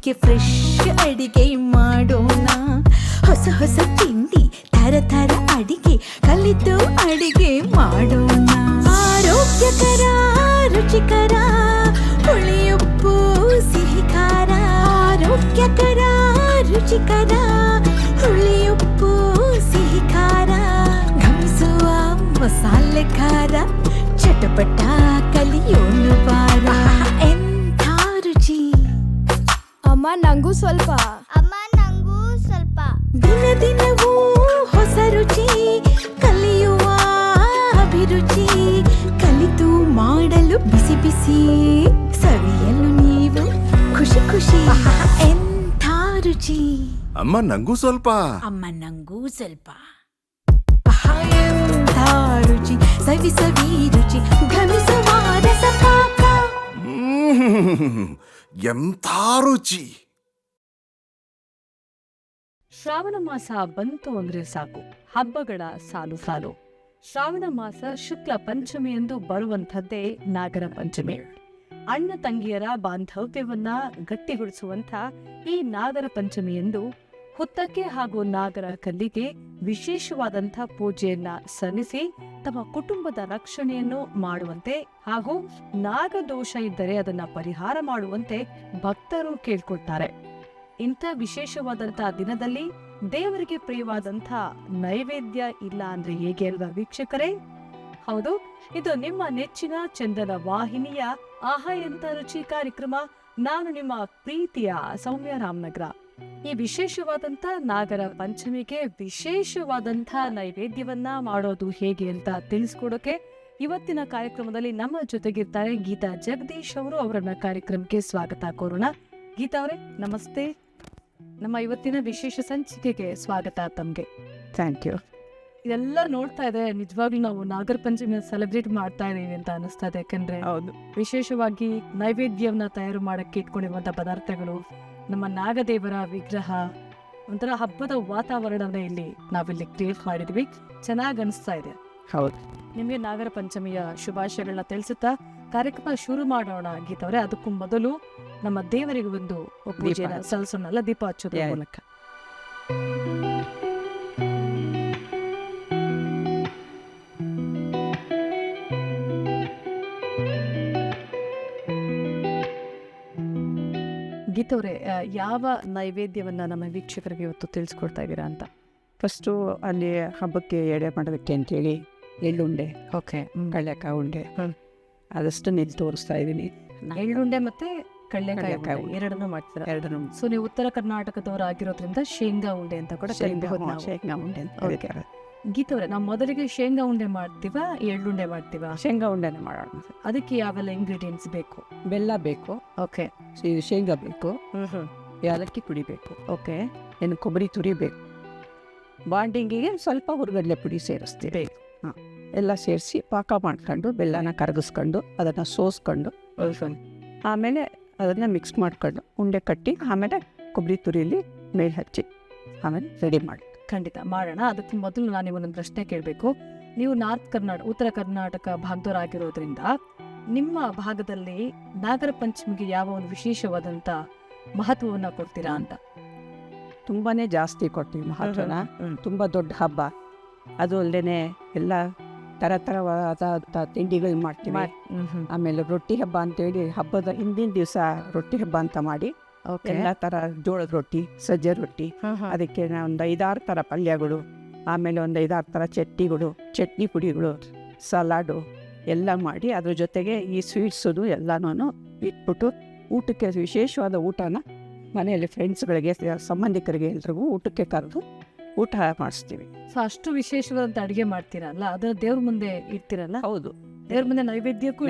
ಆರೋಗ್ಯಕ್ಕೆ ಫ್ರೆಶ್ ಅಡಿಗೆ ಮಾಡೋಣ. ಹೊಸ ಹೊಸ ತಿಂಡಿ ತರ ತರ ಅಡಿಗೆ ಕಲಿತು ಅಡಿಗೆ ಮಾಡೋಣ. ಆರೋಗ್ಯಕರ ರುಚಿಕರ ಹುಳಿಯುಪ್ಪು ಸಿಹಿ ಖಾರ. ಆರೋಗ್ಯಕರ ರುಚಿಕರ ಹುಳಿಯುಪ್ಪು ಸಿಹಿ ಖಾರ. ಘಮಿಸುವ ಮಸಾಲೆ ಖಾರ ಚಟಪಟ ಕಲಿಯೋಣ ಬಾರ. ಎಂಥ ರುಚಿ. ಅಮ್ಮ ನಂಗೂ ಸ್ವಲ್ಪ. ಅಮ್ಮ ನಂಗೂ ಸ್ವಲ್ಪ. ದಿನ ದಿನವೂ ಹೊಸ ರುಚಿ ಕಲಿಯುವ ಅಭಿರುಚಿ. ಕಲಿತು ಮಾಡಲು ಬಿಸಿ ಬಿಸಿ ಸವಿಯಲು ನೀವು ಖುಷಿ ಖುಷಿ. ಎಂಥ ರುಚಿ. ಅಮ್ಮ ನಂಗೂ ಸ್ವಲ್ಪ. ಅಮ್ಮ ನಂಗೂ ಸ್ವಲ್ಪ. ಎಂಥ ರುಚಿ ಸವಿ ಸವಿ ರುಚಿ ಘಮಿಸುವ ರಸಪಾಕ. ಎಂಥ ರುಚಿ. ಶ್ರಾವಣ ಮಾಸ ಬಂತು ಅಂದ್ರೆ ಸಾಕು, ಹಬ್ಬಗಳ ಸಾಲು ಸಾಲು. ಶ್ರಾವಣ ಮಾಸ ಶುಕ್ಲ ಪಂಚಮಿಯಂದು ಬರುವಂಥದ್ದೇ ನಾಗರ ಪಂಚಮಿ. ಅಣ್ಣ ತಂಗಿಯರ ಬಾಂಧವ್ಯವನ್ನ ಗಟ್ಟಿಗೊಳಿಸುವಂಥ ಈ ನಾಗರ ಪಂಚಮಿಯಂದು ಹುತ್ತಕ್ಕೆ ಹಾಗೂ ನಾಗರ ಕಲ್ಲಿಗೆ ವಿಶೇಷವಾದಂಥ ಪೂಜೆಯನ್ನ ಸಲ್ಲಿಸಿ ತಮ್ಮ ಕುಟುಂಬದ ರಕ್ಷಣೆಯನ್ನು ಮಾಡುವಂತೆ ಹಾಗೂ ನಾಗದೋಷ ಇದ್ದರೆ ಅದನ್ನ ಪರಿಹಾರ ಮಾಡುವಂತೆ ಭಕ್ತರು ಕೇಳ್ಕೊಳ್ತಾರೆ. ಇಂಥ ವಿಶೇಷವಾದಂಥ ದಿನದಲ್ಲಿ ದೇವರಿಗೆ ಪ್ರಿಯವಾದಂಥ ನೈವೇದ್ಯ ಇಲ್ಲ ಅಂದ್ರೆ ಹೇಗೆ ಅಲ್ವಾ ವೀಕ್ಷಕರೇ? ಹೌದು, ಇದು ನಿಮ್ಮ ನೆಚ್ಚಿನ ಚಂದನ ವಾಹಿನಿಯ ಆಹಾ ಎಂತ ರುಚಿ ಕಾರ್ಯಕ್ರಮ. ನಾನು ನಿಮ್ಮ ಪ್ರೀತಿಯ ಸೌಮ್ಯ ರಾಮನಗರ. ಈ ವಿಶೇಷವಾದಂಥ ನಾಗರ ಪಂಚಮಿಗೆ ವಿಶೇಷವಾದಂಥ ನೈವೇದ್ಯವನ್ನ ಮಾಡೋದು ಹೇಗೆ ಅಂತ ತಿಳಿಸ್ಕೊಡೋಕೆ ಇವತ್ತಿನ ಕಾರ್ಯಕ್ರಮದಲ್ಲಿ ನಮ್ಮ ಜೊತೆಗಿರ್ತಾರೆ ಗೀತಾ ಜಗದೀಶ್ ಅವರು. ಅವರನ್ನ ಕಾರ್ಯಕ್ರಮಕ್ಕೆ ಸ್ವಾಗತ ಕೋರೋಣ. ಗೀತಾ ಅವರೇ ನಮಸ್ತೆ. ನಮ್ಮ ಇವತ್ತಿನ ವಿಶೇಷ ಸಂಚಿಕೆಗೆ ಸ್ವಾಗತ ತಮ್ಗೆ. Thank you. ಇದೆಲ್ಲ ನೋಡ್ತಾ ಇದೆ, ನಿಜವಾಗ್ಲೂ ನಾವು ನಾಗರ ಪಂಚಮಿ ಸೆಲೆಬ್ರೇಟ್ ಮಾಡ್ತಾ ಇದೀವಿ ಅಂತ ಅನಿಸ್ತಾ ಇದೆ. ಯಾಕಂದ್ರೆ ಹೌದು, ವಿಶೇಷವಾಗಿ ನೈವೇದ್ಯವನ್ನ ತಯಾರು ಮಾಡಕ್ಕೆ ಇಟ್ಕೊಂಡಿರುವಂತ ಪದಾರ್ಥಗಳು, ನಮ್ಮ ನಾಗದೇವರ ವಿಗ್ರಹ, ಒಂಥರ ಹಬ್ಬದ ವಾತಾವರಣನ ನಾವಿಲ್ಲಿ ಕ್ರಿಯೇಟ್ ಮಾಡಿದ್ವಿ. ಚೆನ್ನಾಗಿ ಅನಿಸ್ತಾ ಇದೆ. ಹೌದು. ನಿಮಗೆ ನಾಗರ ಪಂಚಮಿಯ ಶುಭಾಶಯಗಳನ್ನ ತಿಳಿಸುತ್ತಾ ಕಾರ್ಯಕ್ರಮ ಶುರು ಮಾಡೋಣ ಗೀತವ್ರೆ. ಅದಕ್ಕೂ ಮೊದಲು ನಮ್ಮ ದೇವರಿಗೆ ಒಂದು ಪೂಜೆನ ಸಲ್ಲಿಸೋಣಲ್ಲ, ದೀಪ ಹಚ್ಚೋದ್ರ ಮೂಲಕ. ಗೀತವ್ರೆ, ಯಾವ ನೈವೇದ್ಯವನ್ನ ನಮ್ಮ ವೀಕ್ಷಕರಿಗೆ ಇವತ್ತು ತಿಳಿಸ್ಕೊಡ್ತಾ ಇದ್ದೀರಾ ಅಂತ? ಫಸ್ಟು ಅಲ್ಲಿ ಹಬ್ಬಕ್ಕೆ ಎಡೆ ಮಾಡೋದಕ್ಕೆ ಅಂತೇಳಿ ಎಳ್ಳುಂಡೆ, ಓಕೆ, ಕಡಲೆಕಾಯಿ ಉಂಡೆ ಆದಷ್ಟು ನಿಲ್ಲಿ ತೋರಿಸ್ತಾ ಇದ್ದೀನಿ. ಎಳ್ಳುಂಡೆ ಮತ್ತೆ ಕಡಲೆಕಾಯಿ ಉಂಡೆ ಎರಡನ್ನೂ ಮಾಡ್ತೀರಾ? ಎರಡನ್ನೂ. ಸೊ ನೀವು ಉತ್ತರ ಕರ್ನಾಟಕದವರು ಆಗಿರೋದ್ರಿಂದ ಶೇಂಗಾ ಉಂಡೆ ಅಂತ ಕೂಡ ಕರಿಬಹುದು ನಾವು. ಶೇಂಗಾ ಉಂಡೆ ಅಂತ ಕರೀತಾರೆ. ಗೀತವ್ರೆ, ನಾವು ಮೊದಲಿಗೆ ಶೇಂಗಾ ಉಂಡೆ ಮಾಡ್ತೀವ, ಎಳ್ಳುಂಡೆ ಮಾಡ್ತೀವ? ಶೇಂಗಾ ಉಂಡೆನೇ ಮಾಡೋಣ. ಅದಕ್ಕೆ ಯಾವೆಲ್ಲ ಇಂಗ್ರೀಡಿಯೆಂಟ್ಸ್ ಬೇಕು? ಬೆಲ್ಲ ಬೇಕು, ಓಕೆ, ಶೇಂಗಾ ಬೇಕು, ಏಲಕ್ಕಿ ಪುಡಿ ಬೇಕು, ಓಕೆ, ಏನು ಕೊಬ್ಬರಿ ತುರಿಬೇಕು, ಬಾಂಡಿಂಗಿಗೆ ಸ್ವಲ್ಪ ಹುರ್ಗಡ್ಲೆ ಪುಡಿ ಸೇರಿಸ್ತೀವಿ. ಹಾಂ, ಎಲ್ಲ ಸೇರಿಸಿ ಪಾಕ ಮಾಡ್ಕೊಂಡು ಬೆಲ್ಲನ ಕರಗಿಸ್ಕೊಂಡು ಅದನ್ನು ಸೋಸ್ಕೊಂಡು ಆಮೇಲೆ ಅದನ್ನು ಮಿಕ್ಸ್ ಮಾಡ್ಕೊಂಡು ಉಂಡೆ ಕಟ್ಟಿ ಆಮೇಲೆ ಕೊಬ್ಬರಿ ತುರಿಯಲ್ಲಿ ಮೇಲೆ ಹಚ್ಚಿ ಆಮೇಲೆ ರೆಡಿ ಮಾಡಿ. ಖಂಡಿತ ಮಾಡೋಣ. ಅದಕ್ಕೆ ಮೊದಲು ನಾನು ನಿಮ್ಮನ್ನೊಂದು ಪ್ರಶ್ನೆ ಕೇಳಬೇಕು. ನೀವು ಉತ್ತರ ಕರ್ನಾಟಕ ಭಾಗದವರಾಗಿರೋದ್ರಿಂದ ನಿಮ್ಮ ಭಾಗದಲ್ಲಿ ನಾಗರ ಪಂಚಮಿಗೆ ಯಾವ ಒಂದು ವಿಶೇಷವಾದಂಥ ಮಹತ್ವವನ್ನು ಕೊಡ್ತೀರಾ ಅಂತ? ತುಂಬಾ ಜಾಸ್ತಿ ಕೊಡ್ತೀವಿ ಮಹತ್ವನ. ತುಂಬ ದೊಡ್ಡ ಹಬ್ಬ ಅದು. ಅಲ್ಲದೆ ಎಲ್ಲ ಥರವಾದ ತಿಂಡಿಗಳು ಮಾಡ್ತೀವಿ. ಆಮೇಲೆ ರೊಟ್ಟಿ ಹಬ್ಬ ಅಂತೇಳಿ ಹಬ್ಬದ ಹಿಂದಿನ ದಿವಸ ರೊಟ್ಟಿ ಹಬ್ಬ ಅಂತ ಮಾಡಿ ಎಲ್ಲ ಥರ ಜೋಳದ ರೊಟ್ಟಿ, ಸಜ್ಜೆ ರೊಟ್ಟಿ, ಅದಕ್ಕೆ ಒಂದು 5-6 ಥರ ಪಲ್ಯಗಳು, ಆಮೇಲೆ ಒಂದು 5-6 ಥರ ಚಟ್ನಿ ಪುಡಿಗಳು, ಸಲಾಡು ಎಲ್ಲ ಮಾಡಿ ಅದ್ರ ಜೊತೆಗೆ ಈ ಸ್ವೀಟ್ಸು ಎಲ್ಲನೂ ಇಟ್ಬಿಟ್ಟು ಊಟಕ್ಕೆ ವಿಶೇಷವಾದ ಊಟನ ಮನೆಯಲ್ಲಿ ಫ್ರೆಂಡ್ಸ್ಗಳಿಗೆ ಸಂಬಂಧಿಕರಿಗೆ ಎಲ್ರಿಗೂ ಊಟಕ್ಕೆ ಕರೆದು ಊಟ ಮಾಡಿಸ್ತೀವಿ. ಸೊ ಅಷ್ಟು ವಿಶೇಷವಾದಂಥ ಅಡುಗೆ ಮಾಡ್ತೀರಲ್ಲ, ಅದನ್ನ ದೇವ್ರ ಮುಂದೆ ಇಡ್ತೀರಲ್ಲ? ಹೌದು, ದೇವ್ರ ಮುಂದೆ ನೈವೇದ್ಯಕ್ಕೂ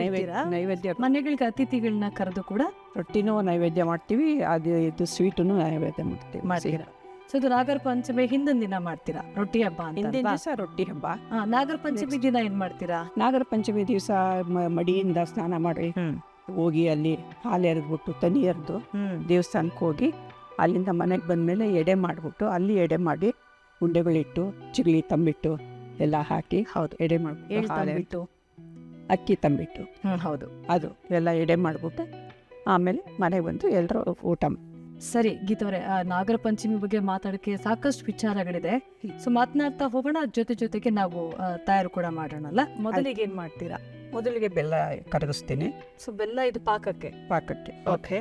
ನೈವೇದ್ಯ ಮನೆಗಳಿಗೆ ಅತಿಥಿಗಳನ್ನ ಕರೆದು ಕೂಡ ರೊಟ್ಟಿನೂ ನೈವೇದ್ಯ ಮಾಡ್ತೀವಿ, ಇದು ಸ್ವೀಟನ್ನು ನೈವೇದ್ಯ ಮಾಡ್ತೀರಾ? ಸೊ ಇದು ನಾಗರ ಪಂಚಮಿ ಹಿಂದಿನ ದಿನ ಮಾಡ್ತೀರಾ ರೊಟ್ಟಿ ಹಬ್ಬ ಅಂತ? ಹಿಂದಿನ ದಿವಸ ರೊಟ್ಟಿ ಹಬ್ಬ. ನಾಗರ ಪಂಚಮಿ ದಿನ ಏನ್ ಮಾಡ್ತೀರಾ? ನಾಗರ ಪಂಚಮಿ ದಿವಸ ಮಡಿಯಿಂದ ಸ್ನಾನ ಮಾಡಿ ಹೋಗಿ ಅಲ್ಲಿ ಹಾಲು ಎರೆದ್ಬಿಟ್ಟು ತನಿ ಎರೆದು ದೇವಸ್ಥಾನಕ್ಕೆ ಹೋಗಿ ಅಲ್ಲಿಂದ ಮನೆಗೆ ಬಂದಮೇಲೆ ಎಡೆ ಮಾಡಿಬಿಟ್ಟು ಅಲ್ಲಿ ಎಡೆ ಮಾಡಿ ಉಂಡೆಗಳಿಟ್ಟು ಚಿಗಲಿ ತಂಬಿಟ್ಟು ಎಲ್ಲ ಹಾಕಿ, ಹೌದು, ಎಡೆ ಮಾಡಿಬಿಟ್ಟು ಅಕ್ಕಿ ತಂಬಿಟ್ಟು, ಹೌದು, ಅದು ಎಲ್ಲ ಎಡೆ ಮಾಡಿಬಿಟ್ಟು ಆಮೇಲೆ ಮನೆಗೆ ಬಂದು ಎಲ್ಲರೂ ಊಟ. ಸರಿ ಗೀತವ್ರೆ, ನಾಗರ ಪಂಚಮಿ ಬಗ್ಗೆ ಮಾತಾಡಕ್ಕೆ ಸಾಕಷ್ಟು ವಿಚಾರಗಳಿದೆ. ಸೊ ಮಾತನಾಡ್ತಾ ಹೋಗೋಣ, ಜೊತೆಗೆ ನಾವು ತಯಾರು ಕೂಡ ಮಾಡೋಣಲ್ಲ. ಮೊದಲಿಗೆ ಏನ್ ಮಾಡ್ತೀರಾ? ಮೊದಲಿಗೆ ಬೆಲ್ಲ ಕರಗಿಸ್ತೀನಿ ಸೊ ಬೆಲ್ಲ ಇದು ಪಾಕಕ್ಕೆ. ಓಕೆ.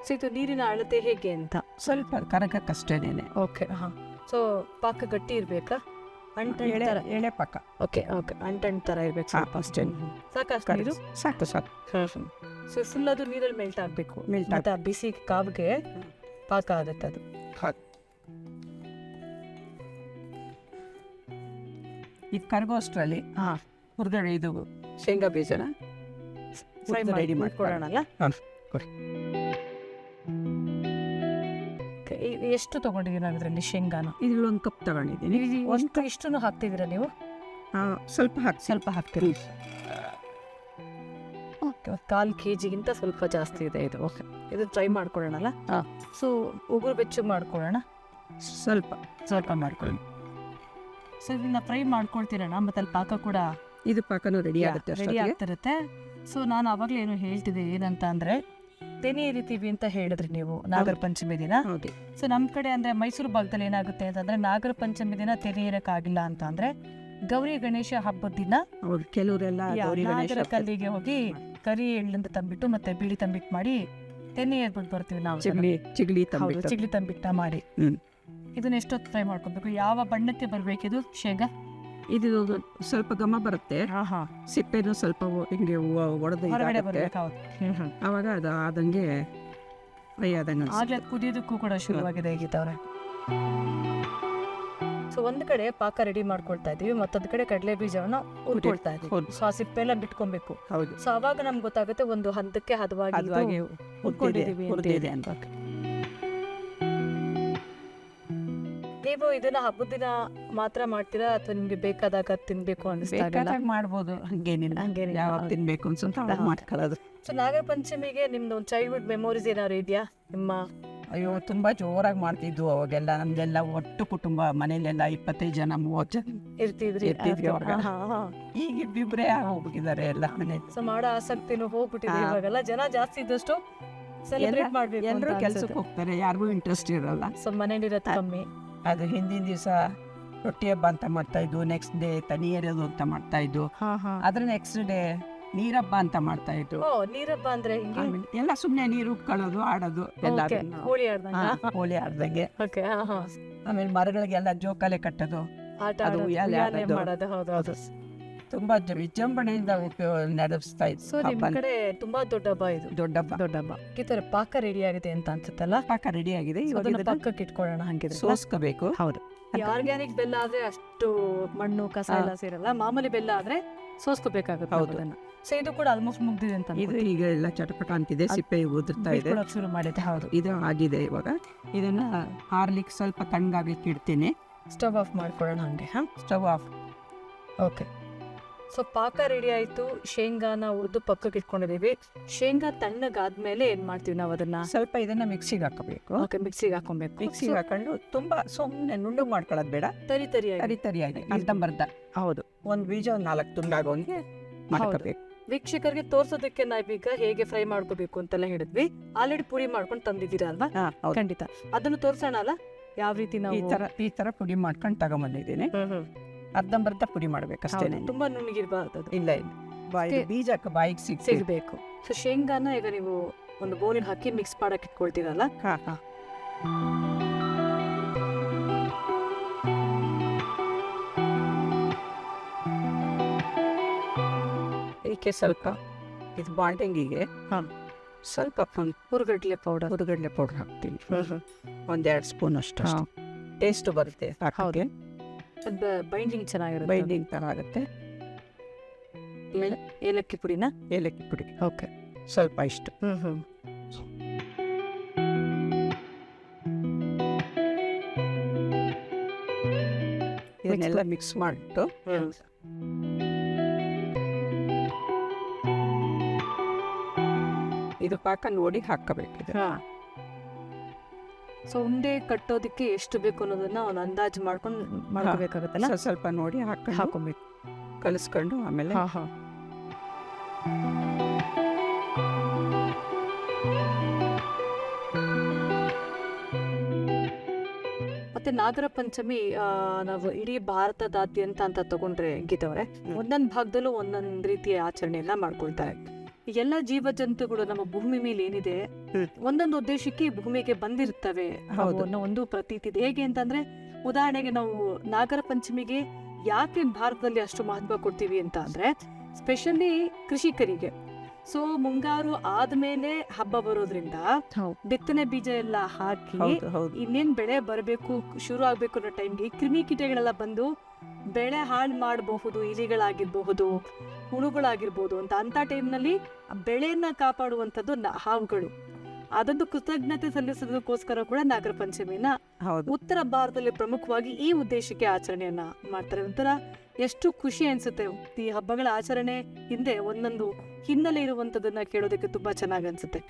ಸೊ ಇದು ನೀರಿನ ಅಳತೆ ಹೇಗೆ ಅಂತ? ಸ್ವಲ್ಪ ಕರಗಕ್ಕಷ್ಟೇನೆ. ಓಕೆ. ಸೊ ಪಾಕ ಗಟ್ಟಿ ಇರ್ಬೇಕಾ? ಅಂಟನ್ ತರ? ಎಳೆ ಪಾಕ. ಓಕೆ. ಅಂಟನ್ ತರ ಇರ್ಬೇಕು ಸ್ವಲ್ಪ ಅಷ್ಟೇ. ಸಾಕಷ್ಟು ನೀರು? ಸಾಕು. ಸೊ ಫುಲ್ ಅದು ನೀರಲ್ಲಿ ಮೆಲ್ಟ್ ಆಗ್ಬೇಕು. Melt ಮತ್ತೆ ಆ ಬಿಸಿ ಕಾವಿಗೆ ಪಾಕ ಆಗುತ್ತೆ ಅದು. ಇದು ಕರಗೋ ಅಷ್ಟರಲ್ಲಿ ಹುರ್ಗಡೆ ಇದು ಶೇಂಗಾ ಬೀಜನ ಫ್ರೈ ರೆಡಿ ಮಾಡ್ಕೊಡೋಣಲ್ಲ. ಕೊಡಿ. ಎಷ್ಟು ತಗೊಂಡಿದ್ದೀರಾ ಅದರಲ್ಲಿ ಶೇಂಗಾನ? ಇದ್ರಲ್ಲಿ 1 ಕಪ್ ತಗೊಂಡಿದ್ದೀನಿ. ಇಷ್ಟನ್ನು ಹಾಕ್ತಿದ್ದೀರಾ ನೀವು? ಸ್ವಲ್ಪ ಹಾಕ್ತೀರಿ. ಓಕೆ. 1/4 kg ಸ್ವಲ್ಪ ಜಾಸ್ತಿ ಇದೆ ಇದು. ಓಕೆ. ಇದು ಫ್ರೈ ಮಾಡ್ಕೊಳ್ಳೋಣಲ್ಲ. ಸೊ ಉಗುರು ಬೆಚ್ಚಗೆ ಮಾಡ್ಕೊಳ್ಳೋಣ. ಸ್ವಲ್ಪ ಮಾಡ್ಕೊಳ್ಳಿ. ಸೊ ಇದನ್ನ ಫ್ರೈ ಮಾಡ್ಕೊಳ್ತೀರಣ್ಣ, ಮತ್ತೆ ಅಲ್ಲಿ ಪಾಕ ಕೂಡ ಇದು ಪಾಕನೂ ರೆಡಿ ಆಗ್ತಿರುತ್ತೆ. ಸೊ ನಾನು ಅವಾಗಲೇ ಏನು ಹೇಳ್ತಿದ್ದೆ ಏನಂತ ಅಂದ್ರೆ, ತೆನೆ ಎರಿತೀವಿ ಅಂತ ಹೇಳಿದ್ರಿ ನೀವು ನಾಗರ ಪಂಚಮಿ ದಿನ. ಸೊ ನಮ್ಮ ಕಡೆ ಅಂದ್ರೆ ಮೈಸೂರು ಭಾಗದಲ್ಲಿ ಏನಾಗುತ್ತೆ ಅಂತಂದ್ರೆ, ನಾಗರ ಪಂಚಮಿ ದಿನ ತೆನೆ ಏರಕ್ಕಾಗಿಲ್ಲ ಅಂತ ಅಂದ್ರೆ ಗೌರಿ ಗಣೇಶ ಹಬ್ಬದ ದಿನ ಕೆಲವರೆಲ್ಲ ನಾಗರ ಕಲ್ಲಿಗೆ ಹೋಗಿ ಕರಿ ಎಳ್ಳಿಂದ ತಂಬಿಟ್ಟು ಮತ್ತೆ ಬಿಳಿ ತಂಬಿಟ್ಟು ಮಾಡಿ ತೆನೆ ಏರ್ಬಿಟ್ಟು ಬರ್ತೀವಿ ನಾವು. ಚಿಗ್ಲಿ ತಂಬಿಟ್ಟ ಮಾಡಿ ಇದನ್ನ ಎಷ್ಟೊತ್ತು ಫ್ರೈ ಮಾಡ್ಕೊಬೇಕು? ಯಾವ ಬಣ್ಣಕ್ಕೆ ಬರ್ಬೇಕಿದು ಶೇಂಗಾ? ಇದು ಸ್ವಲ್ಪ ಘಮ ಬರುತ್ತೆ. ಸಿಪ್ಪೆನೂ ಸ್ವಲ್ಪ ಹಿಂಗೆ ಒಡೆದು ಹೊರಗಡೆ ಬರ್ಬೇಕು. ಅವಾಗ ಅದು ಆದಂಗೆ ಫ್ರೈ ಆದಂಗೆ ಆಗ್ಲೇ ಕುದಿಯೋದಕ್ಕೂ ಕೂಡ ಶುರುವಾಗಿದೆ ಗೀತವ್ರೆ. ಸೊ ಒಂದ್ ಕಡೆ ಪಾಕ ರೆಡಿ ಮಾಡ್ಕೊಳ್ತಾ ಇದೀವಿ, ಮತ್ತೊಂದ್ ಕಡೆ ಕಡಲೆ ಬೀಜವನ್ನ ಹುರ್ಕೊಳ್ತಾ ಇದೀವಿ. ಸೊ ಆ ಸಿಪ್ಪೆ ಎಲ್ಲ ಬಿಟ್ಕೊಬೇಕು. ಹೌದು. ಸೊ ಅವಾಗ ನಮ್ಗೆ ಗೊತ್ತಾಗುತ್ತೆ ಒಂದು ಹಂತಕ್ಕೆ ಹದವಾಗಿ ಹುರ್ಕೊಂಡಿದೀವಿ ಅಂತ. ನೀವು ಇದನ್ನ ಹಬ್ಬದ ದಿನ ಮಾತ್ರ ಮಾಡ್ತೀರಾ ಅಥವಾ ನಿಮ್ಗೆ ಬೇಕಾದಾಗ ತಿನ್ಬೇಕು ಅನಿಸ್ದಾಗ ಮಾಡ್ಬೋದು? ಹಂಗೇನಿಲ್ಲ, ಯಾವಾಗ ತಿನ್ಬೇಕು ಅನ್ಸುತ್ತೆ ಮಾಡ್ಕೊಳ್ಳೋದು. ಸೊ ನಾಗರ ಪಂಚಮಿಗೆ ನಿಮ್ದು ಒಂದು ಚೈಲ್ಡ್ಹುಡ್ ಮೆಮೊರೀಸ್ ಏನಾದ್ರು ಇದೆಯಾ ನಿಮ್ಮ? ಅಯ್ಯೋ, ತುಂಬಾ ಜೋರಾಗಿ ಮಾಡ್ತಿದ್ವು ಅವಾಗೆಲ್ಲ. ನಮ್ದೆಲ್ಲ ಒಟ್ಟು ಕುಟುಂಬ, ಮನೇಲೆಲ್ಲ 25 ಜನ 30 ಜನ ಇರ್ತಿದ್ವಿ ಅವಾಗ. ಈಗ ಇಬ್ಬಿಬ್ರೇ ಹೋಗ್ಬಿಟ್ಟಿದ್ದಾರೆ ಎಲ್ಲ ಮನೇಲಿ. ಸೊ ಮಾಡೋ ಆಸಕ್ತಿನೂ ಹೋಗ್ಬಿಟ್ಟಿದೆ ಇವಾಗೆಲ್ಲ. ಜನ ಜಾಸ್ತಿ ಇದ್ದಷ್ಟು ಸೆಲೆಬ್ರೇಟ್ ಮಾಡ್ಬೇಕು. ಎಲ್ಲರೂ ಕೆಲ್ಸಕ್ಕೆ ಹೋಗ್ತಾರೆ, ಯಾರಿಗೂ ಇಂಟ್ರೆಸ್ಟ್ ಇರಲ್ಲ. ಸೊ ಮನೇಲಿರೋದು ಕಮ್ಮಿ. ಅದು ಹಿಂದಿನ ದಿವಸ ರೊಟ್ಟಿ ಹಬ್ಬ ಅಂತ ಮಾಡ್ತಾ ಇದ್ವು, ನೆಕ್ಸ್ಟ್ ಡೇ ತನಿ ಎರೆಯೋದು ಅಂತ ಮಾಡ್ತಾ ಇದ್ವು, ಅದ್ರ ನೆಕ್ಸ್ಟ್ ಡೇ ನೀರಬ್ಬ ಅಂತ ಮಾಡ್ತಾ ಇದ್ರು. ನೀರಬ್ಬ ಅಂದ್ರೆ ಎಲ್ಲ ಸುಮ್ನೆ ನೀರು ಉಟ್ಕೊಳ್ಳೋದು, ಆಡೋದು ಎಲ್ಲ ಹೋಳಿ ಆಡ್ದಂಗೆ. ಆಮೇಲೆ ಮರಗಳಿಗೆಲ್ಲ ಜೋಕಾಲೆ ಕಟ್ಟೋದು, ಅದು ಮಾಡೋದು ತುಂಬಾ ವಿಜೃಂಭಣೆಯಿಂದ ನಡೆಸ್ತಾ ಇದ್ರು. ಸೊ ನಿಮ್ ಕಡೆ ತುಂಬಾ ದೊಡ್ಡ ಹಬ್ಬ ಇದು. ದೊಡ್ಡ ಹಬ್ಬ. ಕಿತ್ತರೆ ಪಾಕ ರೆಡಿ ಆಗಿದೆ ಅಂತ ಅನ್ಸುತ್ತಲ್ಲ? ಪಾಕ ರೆಡಿ ಆಗಿದೆ. ಪಕ್ಕಕ್ಕೆ ಇಟ್ಕೊಳ್ಳೋಣ. ಹಂಗಿದ್ರೆ ಸೋಸ್ಕೋಬೇಕು. ಹೌದು. ಆರ್ಗ್ಯಾನಿಕ್ ಬೆಲ್ಲ ಆದ್ರೆ ಅಷ್ಟು ಮಣ್ಣು ಕಸ ಎಲ್ಲ ಸೇರಲ್ಲ. ಮಾಮೂಲಿ ಬೆಲ್ಲ ಆದ್ರೆ ಸೋಸ್ಕೋಬೇಕಾಗುತ್ತೆ. ಹೌದನ್ನ. ಸೊ ಇದು ಕೂಡ ಆಲ್ಮೋಸ್ಟ್ ಮುಗ್ದಿದೆ ಅಂತ. ಇದು ಈಗ ಎಲ್ಲ ಚಟಪಟ ಅಂತಿದೆ, ಸಿಪ್ಪೆ ಉದುರ್ತಾ ಇದೆ, ಶುರು ಮಾಡಿದೆ. ಹೌದು, ಇದು ಆಗಿದೆ. ಇವಾಗ ಇದನ್ನ ಹಾರ್ಲಿಕ್ಕೆ ಸ್ವಲ್ಪ ತಣ್ಣಗಾಗ್ಲಿಕ್ಕೆ ಇಡ್ತೀನಿ. ಸ್ಟವ್ ಆಫ್ ಮಾಡ್ಕೊಳ್ಳೋಣ ಹಂಗೆ. Stove off. ಓಕೆ. ಸೊ ಪಾಕ ರೆಡಿ ಆಯ್ತು. ಶೇಂಗಾನ ಹುರಿದು ಪಕ್ಕಕ್ಕೆ ಇಟ್ಕೊಂಡಿದೀವಿ. ಶೇಂಗಾ ತಣ್ಣಗಾದ್ಮೇಲೆ ಏನ್ ಮಾಡ್ತೀವಿ ನಾವು? ಅದನ್ನ ಸ್ವಲ್ಪ ಇದನ್ನ ಮಿಕ್ಸಿಗೆ ಹಾಕಬೇಕು. ಓಕೆ, ಮಿಕ್ಸಿಗೆ ಹಾಕೊಬೇಕು. ಮಿಕ್ಸಿಗೆ ಹಾಕೊಂಡು ತುಂಬಾ ಸುಮ್ಮನೆ ನುಣ್ಣು ಮಾಡ್ಕೊಳ್ಳೋದು ಬೇಡ, ತರಿಯಾಗಿ ಅರ್ಧಂಬರ್ಧ. ಹೌದು, ಒಂದ್ ಬೀಜ 4 ತುಂಡಾಗೋಂಗೆ ಮಾಡ್ಕೋಬೇಕು. ವೀಕ್ಷಕರಿಗೆ ತೋರ್ಸೋದಕ್ಕೆ ನಾವೀಗ ಹೇಗೆ ಫ್ರೈ ಮಾಡ್ಕೋಬೇಕು ಅಂತೆಲ್ಲ ಹೇಳಿದ್ವಿ. ಆಲ್ರೆಡಿ ಪುಡಿ ಮಾಡ್ಕೊಂಡು ತಂದಿದ್ದೀರಾ ಅಲ್ವಾ? ಖಂಡಿತ ಅದನ್ನು ತೋರ್ಸೋಣ ಅಲ್ಲ, ಯಾವ ರೀತಿ ನಾವು ಈ ತರ ಪುಡಿ ಮಾಡ್ಕೊಂಡು ತಗೊಂಬಂದಿದ್ದೀನಿ. ಅರ್ಧಂಬರ್ಧ ಪುಡಿ ಮಾಡ್ಬೇಕಷ್ಟೇ, ತುಂಬಾ ನುಣ್ಣಗಿರ್ಬಾರ್ದು. ಇಲ್ಲ, ಬೀಜ ಬಾಯಿಗೆ ಸಿಗ್ಬೇಕು. ಸೊ ಶೇಂಗಾನ ಈಗ ನೀವು ಒಂದು ಬೌಲಿಗೆ ಹಾಕಿ ಮಿಕ್ಸ್ ಮಾಡಕ್ ಇಟ್ಕೊಳ್ತೀರಲ್ಲ? ಇದಕ್ಕೆ ಸ್ವಲ್ಪ ಇದು ಬಾಂಡಿಂಗಿಗೆ ಸ್ವಲ್ಪ ಹುರುಗಡ್ಲೆ ಪೌಡರ್ ಹಾಕ್ತೀನಿ. 1-2 ಸ್ಪೂನ್ ಅಷ್ಟು ಟೇಸ್ಟ್ ಬರುತ್ತೆ. ಬೈಂಡಿಂಗ್ ಚೆನ್ನಾಗಿರುತ್ತೆ, ಬೈಂಡಿಂಗ್ ತರ ಆಗುತ್ತೆ. ಆಮೇಲೆ ಏಲಕ್ಕಿ ಪುಡಿ. ಓಕೆ, ಸ್ವಲ್ಪ ಇಷ್ಟು. ಇದನ್ನೆಲ್ಲ ಮಿಕ್ಸ್ ಮಾಡಿಟ್ಟು ಇದು ಪಾಕ ನೋಡಿ ಹಾಕಬೇಕಿದೆ. ಸೊ ಉಂಡೆ ಕಟ್ಟೋದಕ್ಕೆ ಎಷ್ಟು ಬೇಕು ಅನ್ನೋದನ್ನ ಒಂದು ಅಂದಾಜು ಮಾಡ್ಕೊಂಡು ಮಾಡ್ಕೋಬೇಕಾಗತ್ತಲ್ಲ? ಸ್ವಲ್ಪ ನೋಡಿ ಹಾಕೊಬೇಕು. ಕಲಿಸ್ಕೊಂಡು ಆಮೇಲೆ ಮತ್ತೆ ನಾಗರ ಪಂಚಮಿ ನಾವು ಇಡೀ ಭಾರತದಾದ್ಯಂತ ಅಂತ ತಗೊಂಡ್ರೆ ಗೀತವ್ರೆ ಒಂದೊಂದು ಭಾಗದಲ್ಲೂ ಒಂದೊಂದು ರೀತಿಯ ಆಚರಣೆಯನ್ನ ಮಾಡ್ಕೊಳ್ತಾರೆ. ಎಲ್ಲ ಜೀವ ಜಂತುಗಳು ನಮ್ಮ ಭೂಮಿ ಮೇಲೆ ಏನಿದೆ ಒಂದೊಂದು ಉದ್ದೇಶಕ್ಕೆ ಈ ಭೂಮಿಗೆ ಬಂದಿರ್ತವೆ ಅನ್ನೋ ಒಂದು ಪ್ರತೀತಿ ಇದೆ. ಹೇಗೆ ಅಂತಂದ್ರೆ ಉದಾಹರಣೆಗೆ ನಾವು ನಾಗರ ಪಂಚಮಿಗೆ ಯಾಕೆ ಭಾರತದಲ್ಲಿ ಅಷ್ಟು ಮಹತ್ವ ಕೊಡ್ತೀವಿ ಅಂತ ಅಂದ್ರೆ ಸ್ಪೆಷಲಿ ಕೃಷಿಕರಿಗೆ. ಸೊ ಮುಂಗಾರು ಆದ್ಮೇಲೆ ಹಬ್ಬ ಬರೋದ್ರಿಂದ ಬಿತ್ತನೆ ಬೀಜ ಎಲ್ಲ ಹಾಕಿ ಇನ್ನೇನ್ ಬೆಳೆ ಬರಬೇಕು ಶುರು ಆಗ್ಬೇಕು ಅನ್ನೋ ಟೈಮ್ಗೆ ಕ್ರಿಮಿಕೀಟಗಳೆಲ್ಲ ಬಂದು ಬೆಳೆ ಹಾಳು ಮಾಡಬಹುದು, ಇಲಿಗಳಾಗಿರ್ಬಹುದು, ಹುಳುಗಳಾಗಿರ್ಬೋದು ಅಂತ ಟೈಮ್ನಲ್ಲಿ ಬೆಳೆಯನ್ನ ಕಾಪಾಡುವಂಥದ್ದು ಹಾವುಗಳು. ಅದೊಂದು ಕೃತಜ್ಞತೆ ಸಲ್ಲಿಸೋದಕ್ಕೋಸ್ಕರ ಕೂಡ ನಾಗರ ಪಂಚಮಿನ ಉತ್ತರ ಭಾರತದಲ್ಲಿ ಪ್ರಮುಖವಾಗಿ ಈ ಉದ್ದೇಶಕ್ಕೆ ಆಚರಣೆಯನ್ನ ಮಾಡ್ತಾರೆ. ಒಂಥರ ಎಷ್ಟು ಖುಷಿ ಅನ್ಸುತ್ತೆ. ಈ ಹಬ್ಬಗಳ ಆಚರಣೆ ಹಿಂದೆ ಒಂದೊಂದು ಹಿನ್ನೆಲೆ ಇರುವಂತದನ್ನ ಕೇಳೋದಕ್ಕೆ ತುಂಬಾ ಚೆನ್ನಾಗಿ ಅನ್ಸುತ್ತೆ.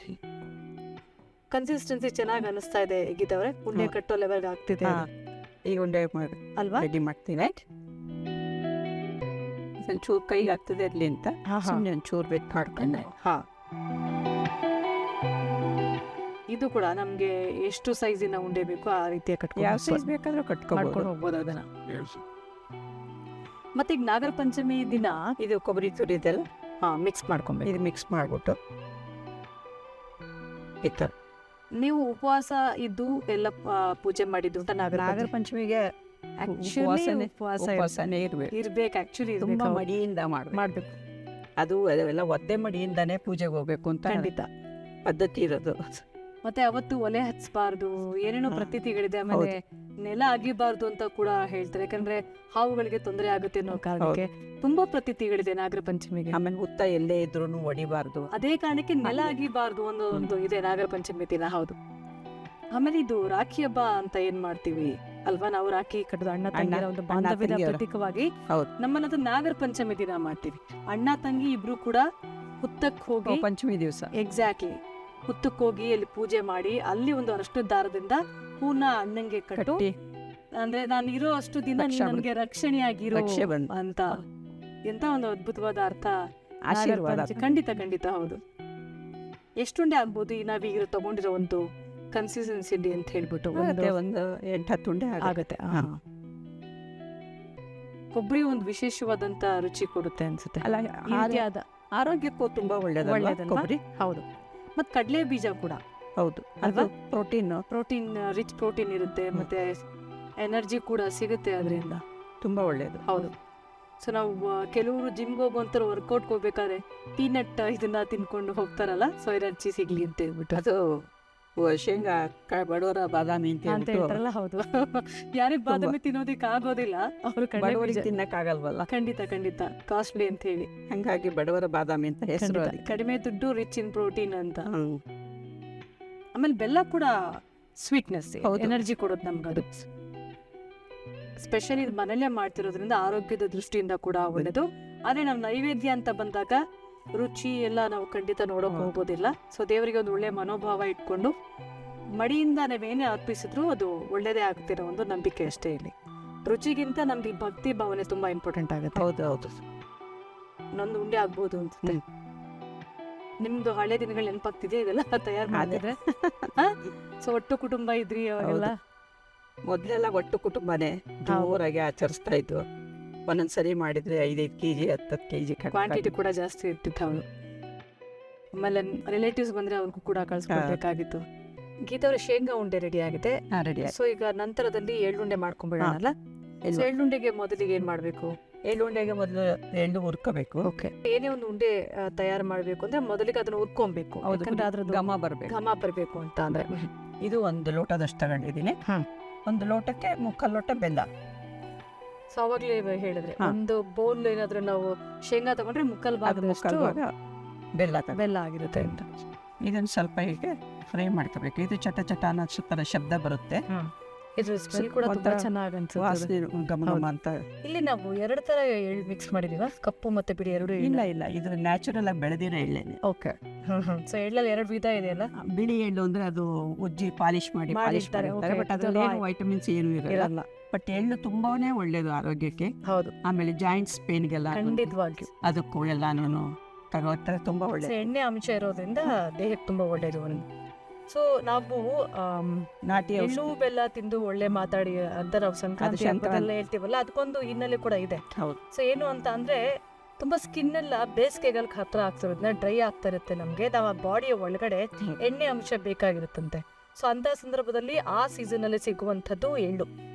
ಕನ್ಸಿಸ್ಟೆನ್ಸಿ ಚೆನ್ನಾಗಿ ಅನಿಸ್ತಾ ಇದೆ ಗೀತವ್ರೆ. ಉಂಡೆ ಕಟ್ಟೋ ಲೆವೆಲ್ ಆಗ್ತಿದೆ ಈಗ ಉಂಡೆ ಅಲ್ವಾ, ರೆಡಿ ಮಾಡ್ತೀನಿ. ಒಂಚೂರು ಕೈಗೆ ಆಗ್ತದೆ ಅಲ್ಲಿ ಅಂತ ಸುಮ್ಮನೆ ಒಂಚೂರು ಬೆಟ್ ಮಾಡ್ಕೊಂಡೆ. ಇದು ಕೂಡ ನಮ್ಗೆ ಎಷ್ಟು ಸೈಜಿನ ಉಂಡೆ ಬೇಕು ಆ ರೀತಿಯ ಯಾವ ಸೈಜ್ ಬೇಕಾದ್ರೂ ಕಟ್ಕೊಂಡು ಹೋಗ್ಬೋದು ಅದನ್ನ. ಮತ್ತೆ ಈಗ ನಾಗರ ಪಂಚಮಿ ದಿನ ಇದು ಕೊಬ್ಬರಿ ತುರಿದೆಲ್ಲ ಮಿಕ್ಸ್ ಮಾಡ್ಕೊಬೇಕು. ಇದು ಮಿಕ್ಸ್ ಮಾಡ್ಬಿಟ್ಟು ಈ ಥರ ನೀವು ಉಪವಾಸ ಇದ್ದು ಎಲ್ಲ ಪೂಜೆ ಮಾಡಿದ್ದು ಅಂತ ನಾಗರ ಪಂಚಮಿಗೆ ಉಪವಾಸನೇ ಇರ್ಬೇಕು. ಆಕ್ಚುಲಿ ತುಂಬಾ ಮಡಿಯಿಂದ ಮಾಡ್ಬೇಕು. ಅದು ಎಲ್ಲ ಒದ್ದೆ ಮಡಿಯಿಂದಾನೇ ಪೂಜೆಗೆ ಹೋಗ್ಬೇಕು ಅಂತ ಖಂಡಿತ ಪದ್ಧತಿ ಇರೋದು. ಮತ್ತೆ ಅವತ್ತು ಒಲೆ ಹಚ್ಬಾರ್ದು, ಏನೇನೋ ಪ್ರತೀತಿಗಳಿದೆ. ಆಮೇಲೆ ನೆಲ ಅಗಿಬಾರ್ದು ಅಂತ ಕೂಡ ಹೇಳ್ತಾರೆ, ಯಾಕಂದ್ರೆ ಹಾವುಗಳಿಗೆ ತೊಂದರೆ ಆಗುತ್ತೆ ಅನ್ನೋ ಕಾರಣಕ್ಕೆ ತುಂಬಾ ಪ್ರತೀತಿಗಳಿದೆ ನಾಗರ ಪಂಚಮಿಗೆ. ಆಮೇಲೆ ಹುತ್ತ ಎಲ್ಲೇ ಇದ್ರು ಹೊಡಿಬಾರ್ದು, ಅದೇ ಕಾರಣಕ್ಕೆ ನೆಲ ಅಗಿಬಾರ್ದು ಒಂದು ಇದೆ ನಾಗರ ಪಂಚಮಿ ದಿನ. ಹೌದು. ಆಮೇಲೆ ಇದು ರಾಖಿ ಹಬ್ಬ ಅಂತ ಏನ್ ಮಾಡ್ತೀವಿ ಅಲ್ವಾ, ನಾವು ರಾಖಿ ಕಟ್ಟೋದು ಅಣ್ಣ ತಂಗಿಯರ ಒಂದು ಬಾಂಧವ್ಯದ ಪ್ರತೀಕವಾಗಿ ನಮ್ಮನ್ನದು ನಾಗರ ಪಂಚಮಿ ದಿನ ಮಾಡ್ತೀವಿ. ಅಣ್ಣ ತಂಗಿ ಇಬ್ರು ಕೂಡ ಹುತ್ತಕ್ಕೆ ಹೋಗಿ ಪಂಚಮಿ ದಿವಸ ಎಕ್ಸಾಕ್ಟ್ಲಿ ಹುತ್ತಕ್ಕೆ ಹೋಗಿ ಅಲ್ಲಿ ಪೂಜೆ ಮಾಡಿ ಅಲ್ಲಿ ಒಂದು ಅರಶಿನ ದಾರದಿಂದ ಹೂನ ಅಣ್ಣಂಗೆ ಕಟ್ಟಿ, ಅಂದ್ರೆ ನಾನು ಇರೋ ಅಷ್ಟು ದಿನ ನನಗೆ ರಕ್ಷಣೆಯಾಗಿರೋ ಅಂತ. ಎಂತ ಒಂದು ಅದ್ಭುತವಾದ ಅರ್ಥ, ಆಶೀರ್ವಾದ. ಖಂಡಿತ ಖಂಡಿತ. ಹೌದು. ಎಷ್ಟುಂಡೆ ಆಗ್ಬೋದು ಈ ನಾವೀಗ ತಗೊಂಡಿರೋ ಒಂದು ಕನ್ಸಿಸ್ಟೆನ್ಸಿ ಅಂತ ಹೇಳ್ಬಿಟ್ಟು ಒಂದು 8-10 ಉಂಡೆ ಆಗತ್ತೆ. ಕೊಬ್ಬರಿ ಒಂದು ವಿಶೇಷವಾದಂತ ರುಚಿ ಕೊಡುತ್ತೆ ಅನ್ಸುತ್ತೆ. ಅಲ್ಲ, ಆರೋಗ್ಯಕ್ಕೂ ತುಂಬಾ ಒಳ್ಳೇದು ಕೊಬ್ಬರಿ. ಹೌದು. ಮತ್ತೆ ಕಡಲೆ ಬೀಜ ಕೂಡ ಹೌದು, ಅದು ಪ್ರೋಟೀನ್ ರಿಚ್ ಪ್ರೋಟೀನ್ ಇರುತ್ತೆ. ಮತ್ತೆ ಎನರ್ಜಿ ಕೂಡ ಸಿಗುತ್ತೆ ಅದರಿಂದ, ತುಂಬಾ ಒಳ್ಳೇದು. ಹೌದು. ಸೊ ನಾವು ಕೆಲವರು ಜಿಮ್ಗೆ ಹೋಗುವಂತಾರೆ, ವರ್ಕೌಟ್ಗೆ ಹೋಗ್ಬೇಕಾದ್ರೆ ಪೀನಟ್ ಇದನ್ನ ತಿನ್ಕೊಂಡು ಹೋಗ್ತಾರಲ್ಲ, ಸೊ ಎನರ್ಜಿ ಸಿಗ್ಲಿ ಅಂತ ಹೇಳ್ಬಿಟ್ಟು. ಅದು ಶೇಂಗಾ ಬಡವರ ಬಾದಾಮಿ ಅಂತ ಹೇಳ್ತಾರಲ್ಲ. ಹೌದು. ಯಾರಿಗೆ ಬಾದಾಮಿ ತಿನ್ನೋದಿಕ್ಕೆ ಆಗೋದಿಲ್ಲ, ಅವರು ಬಡವರಿಗೆ ತಿನ್ನಕ್ಕಾಗಲ್ವಲ್ಲ. ಖಂಡಿತ ಖಂಡಿತ, ಕಾಸ್ಟ್ಲಿ ಅಂತ ಹೇಳಿ. ಹಂಗಾಗಿ ಬಡವರ ಬಾದಾಮಿ ಅಂತ ಹೆಸರು. ಕಡಿಮೆ ದುಡ್ಡು, ರಿಚ್ ಇನ್ ಪ್ರೋಟೀನ್ ಅಂತ. ಆಮೇಲೆ ಬೆಲ್ಲ ಕೂಡ ಸ್ವೀಟ್ನೆಸ್, ಎನರ್ಜಿ ಕೊಡೋದು ನಮ್ಗೆ. ಅದು ಸ್ಪೆಷಲಿ ಇದು ಮನೇಲೆ ಮಾಡ್ತಿರೋದ್ರಿಂದ ಆರೋಗ್ಯದ ದೃಷ್ಟಿಯಿಂದ ಕೂಡ ಒಳ್ಳೆಯದು. ಆದ್ರೆ ನಾವು ನೈವೇದ್ಯ ಅಂತ ಬಂದಾಗ ರುಚಿ ಎಲ್ಲ ನಾವು ಖಂಡಿತ ನೋಡೋಕೆ ಹೋಗೋದಿಲ್ಲ. ಸೊ ದೇವರಿಗೆ ಒಂದು ಒಳ್ಳೆ ಮನೋಭಾವ ಇಟ್ಕೊಂಡು ಮಡಿಯಿಂದ ನಾವೇನೇ ಅರ್ಪಿಸಿದ್ರು ಅದು ಒಳ್ಳೇದೇ ಆಗ್ತಿರೋ ಒಂದು ನಂಬಿಕೆ ಅಷ್ಟೇ. ಇಲ್ಲಿ ರುಚಿಗಿಂತ ನಮ್ಗೆ ಭಕ್ತಿ ಭಾವನೆ ತುಂಬಾ ಇಂಪಾರ್ಟೆಂಟ್ ಆಗುತ್ತೆ. ಹೌದು ಹೌದು. ಇನ್ನೊಂದು ಉಂಡೆ ಆಗ್ಬೋದು ಅನ್ಸುತ್ತೆ. ನಿಮ್ದು ಹಳೆ ದಿನಗಳು ನೆನಪಾಗ್ತಿದೆ ಇದೆಲ್ಲ ತಯಾರು ಮಾಡಿದ್ರೆ? ಸೊ ಒಟ್ಟು ಕುಟುಂಬ ಇದ್ರಿ ಅವಾಗೆಲ್ಲ? ಮೊದಲೆಲ್ಲ ಒಟ್ಟು ಕುಟುಂಬನೇ ಜೋರಾಗಿ ಆಚರಿಸ್ತಾ ಇದ್ವು. ಒಂದೊಂದ್ಸರಿ ಮಾಡಿದ್ರೆ 5-5 kg 10 kg ಕ್ವಾಂಟಿಟಿ ಕೂಡ ಜಾಸ್ತಿ ಇರ್ತಿತ್ತು. ಅವನು ಆಮೇಲೆ ರಿಲೇಟಿವ್ಸ್ ಬಂದ್ರೆ ಅವ್ರಿಗೂ ಕೂಡ ಕಳ್ಸ್ಕೊಡ್ಬೇಕಾಗಿತ್ತು. ಗೀತವ್ರ ಶೇಂಗಾ ಉಂಡೆ ರೆಡಿ ಆಗಿದೆ. ಸೊ ಈಗ ನಂತರದಲ್ಲಿ ಎಳ್ಳುಂಡೆ ಮಾಡ್ಕೊಂಡ್ಬಿಡೋಣಲ್ಲ. ಎಳ್ಳುಂಡೆಗೆ ಮೊದಲಿಗೆ ಏನ್ ಮಾಡ್ಬೇಕು? ಎಳ್ಳುಂಡೆಗೆ ಮೊದಲು ಎಳ್ಳು ಹುರ್ಕೋಬೇಕು. ಓಕೆ. ಏನೇ ಒಂದು ಉಂಡೆ ತಯಾರು ಮಾಡ್ಬೇಕು ಅಂದ್ರೆ ಮೊದಲಿಗೆ ಅದನ್ನ ಹುರ್ಕೊಬೇಕು. ಅದ್ರದ್ದು ಘಮ ಬರ್ಬೇಕು ಅಂತ ಅಂದ್ರೆ. ಇದು 1 ಲೋಟದಷ್ಟು ತಗೊಂಡಿದ್ದೀನಿ. 1 ಲೋಟಕ್ಕೆ 3/4 ಲೋಟ ಬೆಲ್ಲ. ಸೊ ಅವಾಗ್ಲೇ ಹೇಳಿದ್ರೆ ಒಂದು ಬೌಲ್ ಏನಾದ್ರೂ ನಾವು ಶೇಂಗಾ ತಗೊಂಡ್ರೆ 3/4 ಭಾಗ ಬೆಲ್ಲ ಆಗಿರುತ್ತೆ ಅಂತ. ಇದನ್ನ ಸ್ವಲ್ಪ ಹೀಗೆ ಫ್ರೈ ಮಾಡ್ಕೋಬೇಕು. ಇದು ಚಟ ಚಟ ಅನ್ನೋ ಶಬ್ದ ಬರುತ್ತೆ. ಇದ್ರ ಸ್ಮೆಲ್ ಕೂಡ ತುಂಬಾ ಒಂಥರ ಚೆನ್ನಾಗಿ ಅನ್ಸುತ್ತೆ. ವಾಸನೆ ಘಮ ಘಮ ಅಂತ. ಇಲ್ಲಿ ನಾವು 2 ತರ ಎಳ್ಳು ಮಿಕ್ಸ್ ಮಾಡಿದೀವ, ಕಪ್ಪು ಮತ್ತೆ ಬಿಳಿ ಎರಡು. ಇಲ್ಲ ಇಲ್ಲ, ಇದು ನ್ಯಾಚುರಲ್ ಆಗಿ ಬೆಳೆದಿರೋ ಎಳ್ಳೆನೆ. ಓಕೆ. ಸೊ ಎಳ್ಳಲ್ಲಿ 2 ವಿಧ ಇದೆಯಲ್ಲ. ಬಿಳಿ ಎಳ್ಳು ಅಂದ್ರೆ ಅದು ಉಜ್ಜಿ ಪಾಲಿಶ್ ಮಾಡಿ ಮಾಡಿರ್ತಾರೆ, okay. ಬಟ್ ಅದ್ರಲ್ಲಿ ಏನು ಅದು ವೈಟಮಿನ್ಸ್ ಏನು ಇರಲ್ಲ. ಇರಲ್ಲ. ಬಟ್ ಎಳ್ಳು ತುಂಬಾನೇ ಒಳ್ಳೇದು ಆರೋಗ್ಯಕ್ಕೆ. ಹೌದು, ಆಮೇಲೆ ಜಾಯಿಂಟ್ಸ್ ಪೇನ್ಗೆಲ್ಲ ಖಂಡಿತವಾಗಿ. ಅದಕ್ಕೂ ಎಲ್ಲಾನು ತಗೋತಾರೆ, ತುಂಬಾ ಸೊ ಒಳ್ಳೇದು. ಎಣ್ಣೆ ಅಂಶ ಇರೋದ್ರಿಂದ ದೇಹಕ್ಕೆ ತುಂಬಾ ಒಳ್ಳೇದು. ಸೊ ನಾವು ನಾಟಿ ಎಳ್ಳು ಬೆಲ್ಲ ತಿಂದು ಒಳ್ಳೆ ಮಾತಾಡಿ ಅಂತ ನಾವು ಸಂಕ್ರಾಂತಿ ಹಬ್ಬದಲ್ಲೇ ಹೇಳ್ತೀವಲ್ಲ, ಅದಕ್ಕೊಂದು ಹಿನ್ನೆಲೆ ಕೂಡ ಇದೆ. ಹೌದು. ಸೊ ಏನು ಅಂತ ಅಂದ್ರೆ ತುಂಬಾ ಸ್ಕಿನ್ ಎಲ್ಲ ಬೇಸಿಗೆಗಲ್ಗೆ ಹತ್ರ ಆಗ್ತಿರೋದ್ರಿಂದ ಡ್ರೈ ಆಗ್ತಾ ಇರುತ್ತೆ ನಮ್ಗೆ. ನಾವು ಆ ಬಾಡಿಯ ಒಳಗಡೆ ಎಣ್ಣೆ ಅಂಶ ಬೇಕಾಗಿರುತ್ತಂತೆ. ಸೊ ಅಂತ ಸಂದರ್ಭದಲ್ಲಿ ಆ ಸೀಸನ್ ಅಲ್ಲಿ ಸಿಗುವಂಥದ್ದು ಎಳ್ಳು.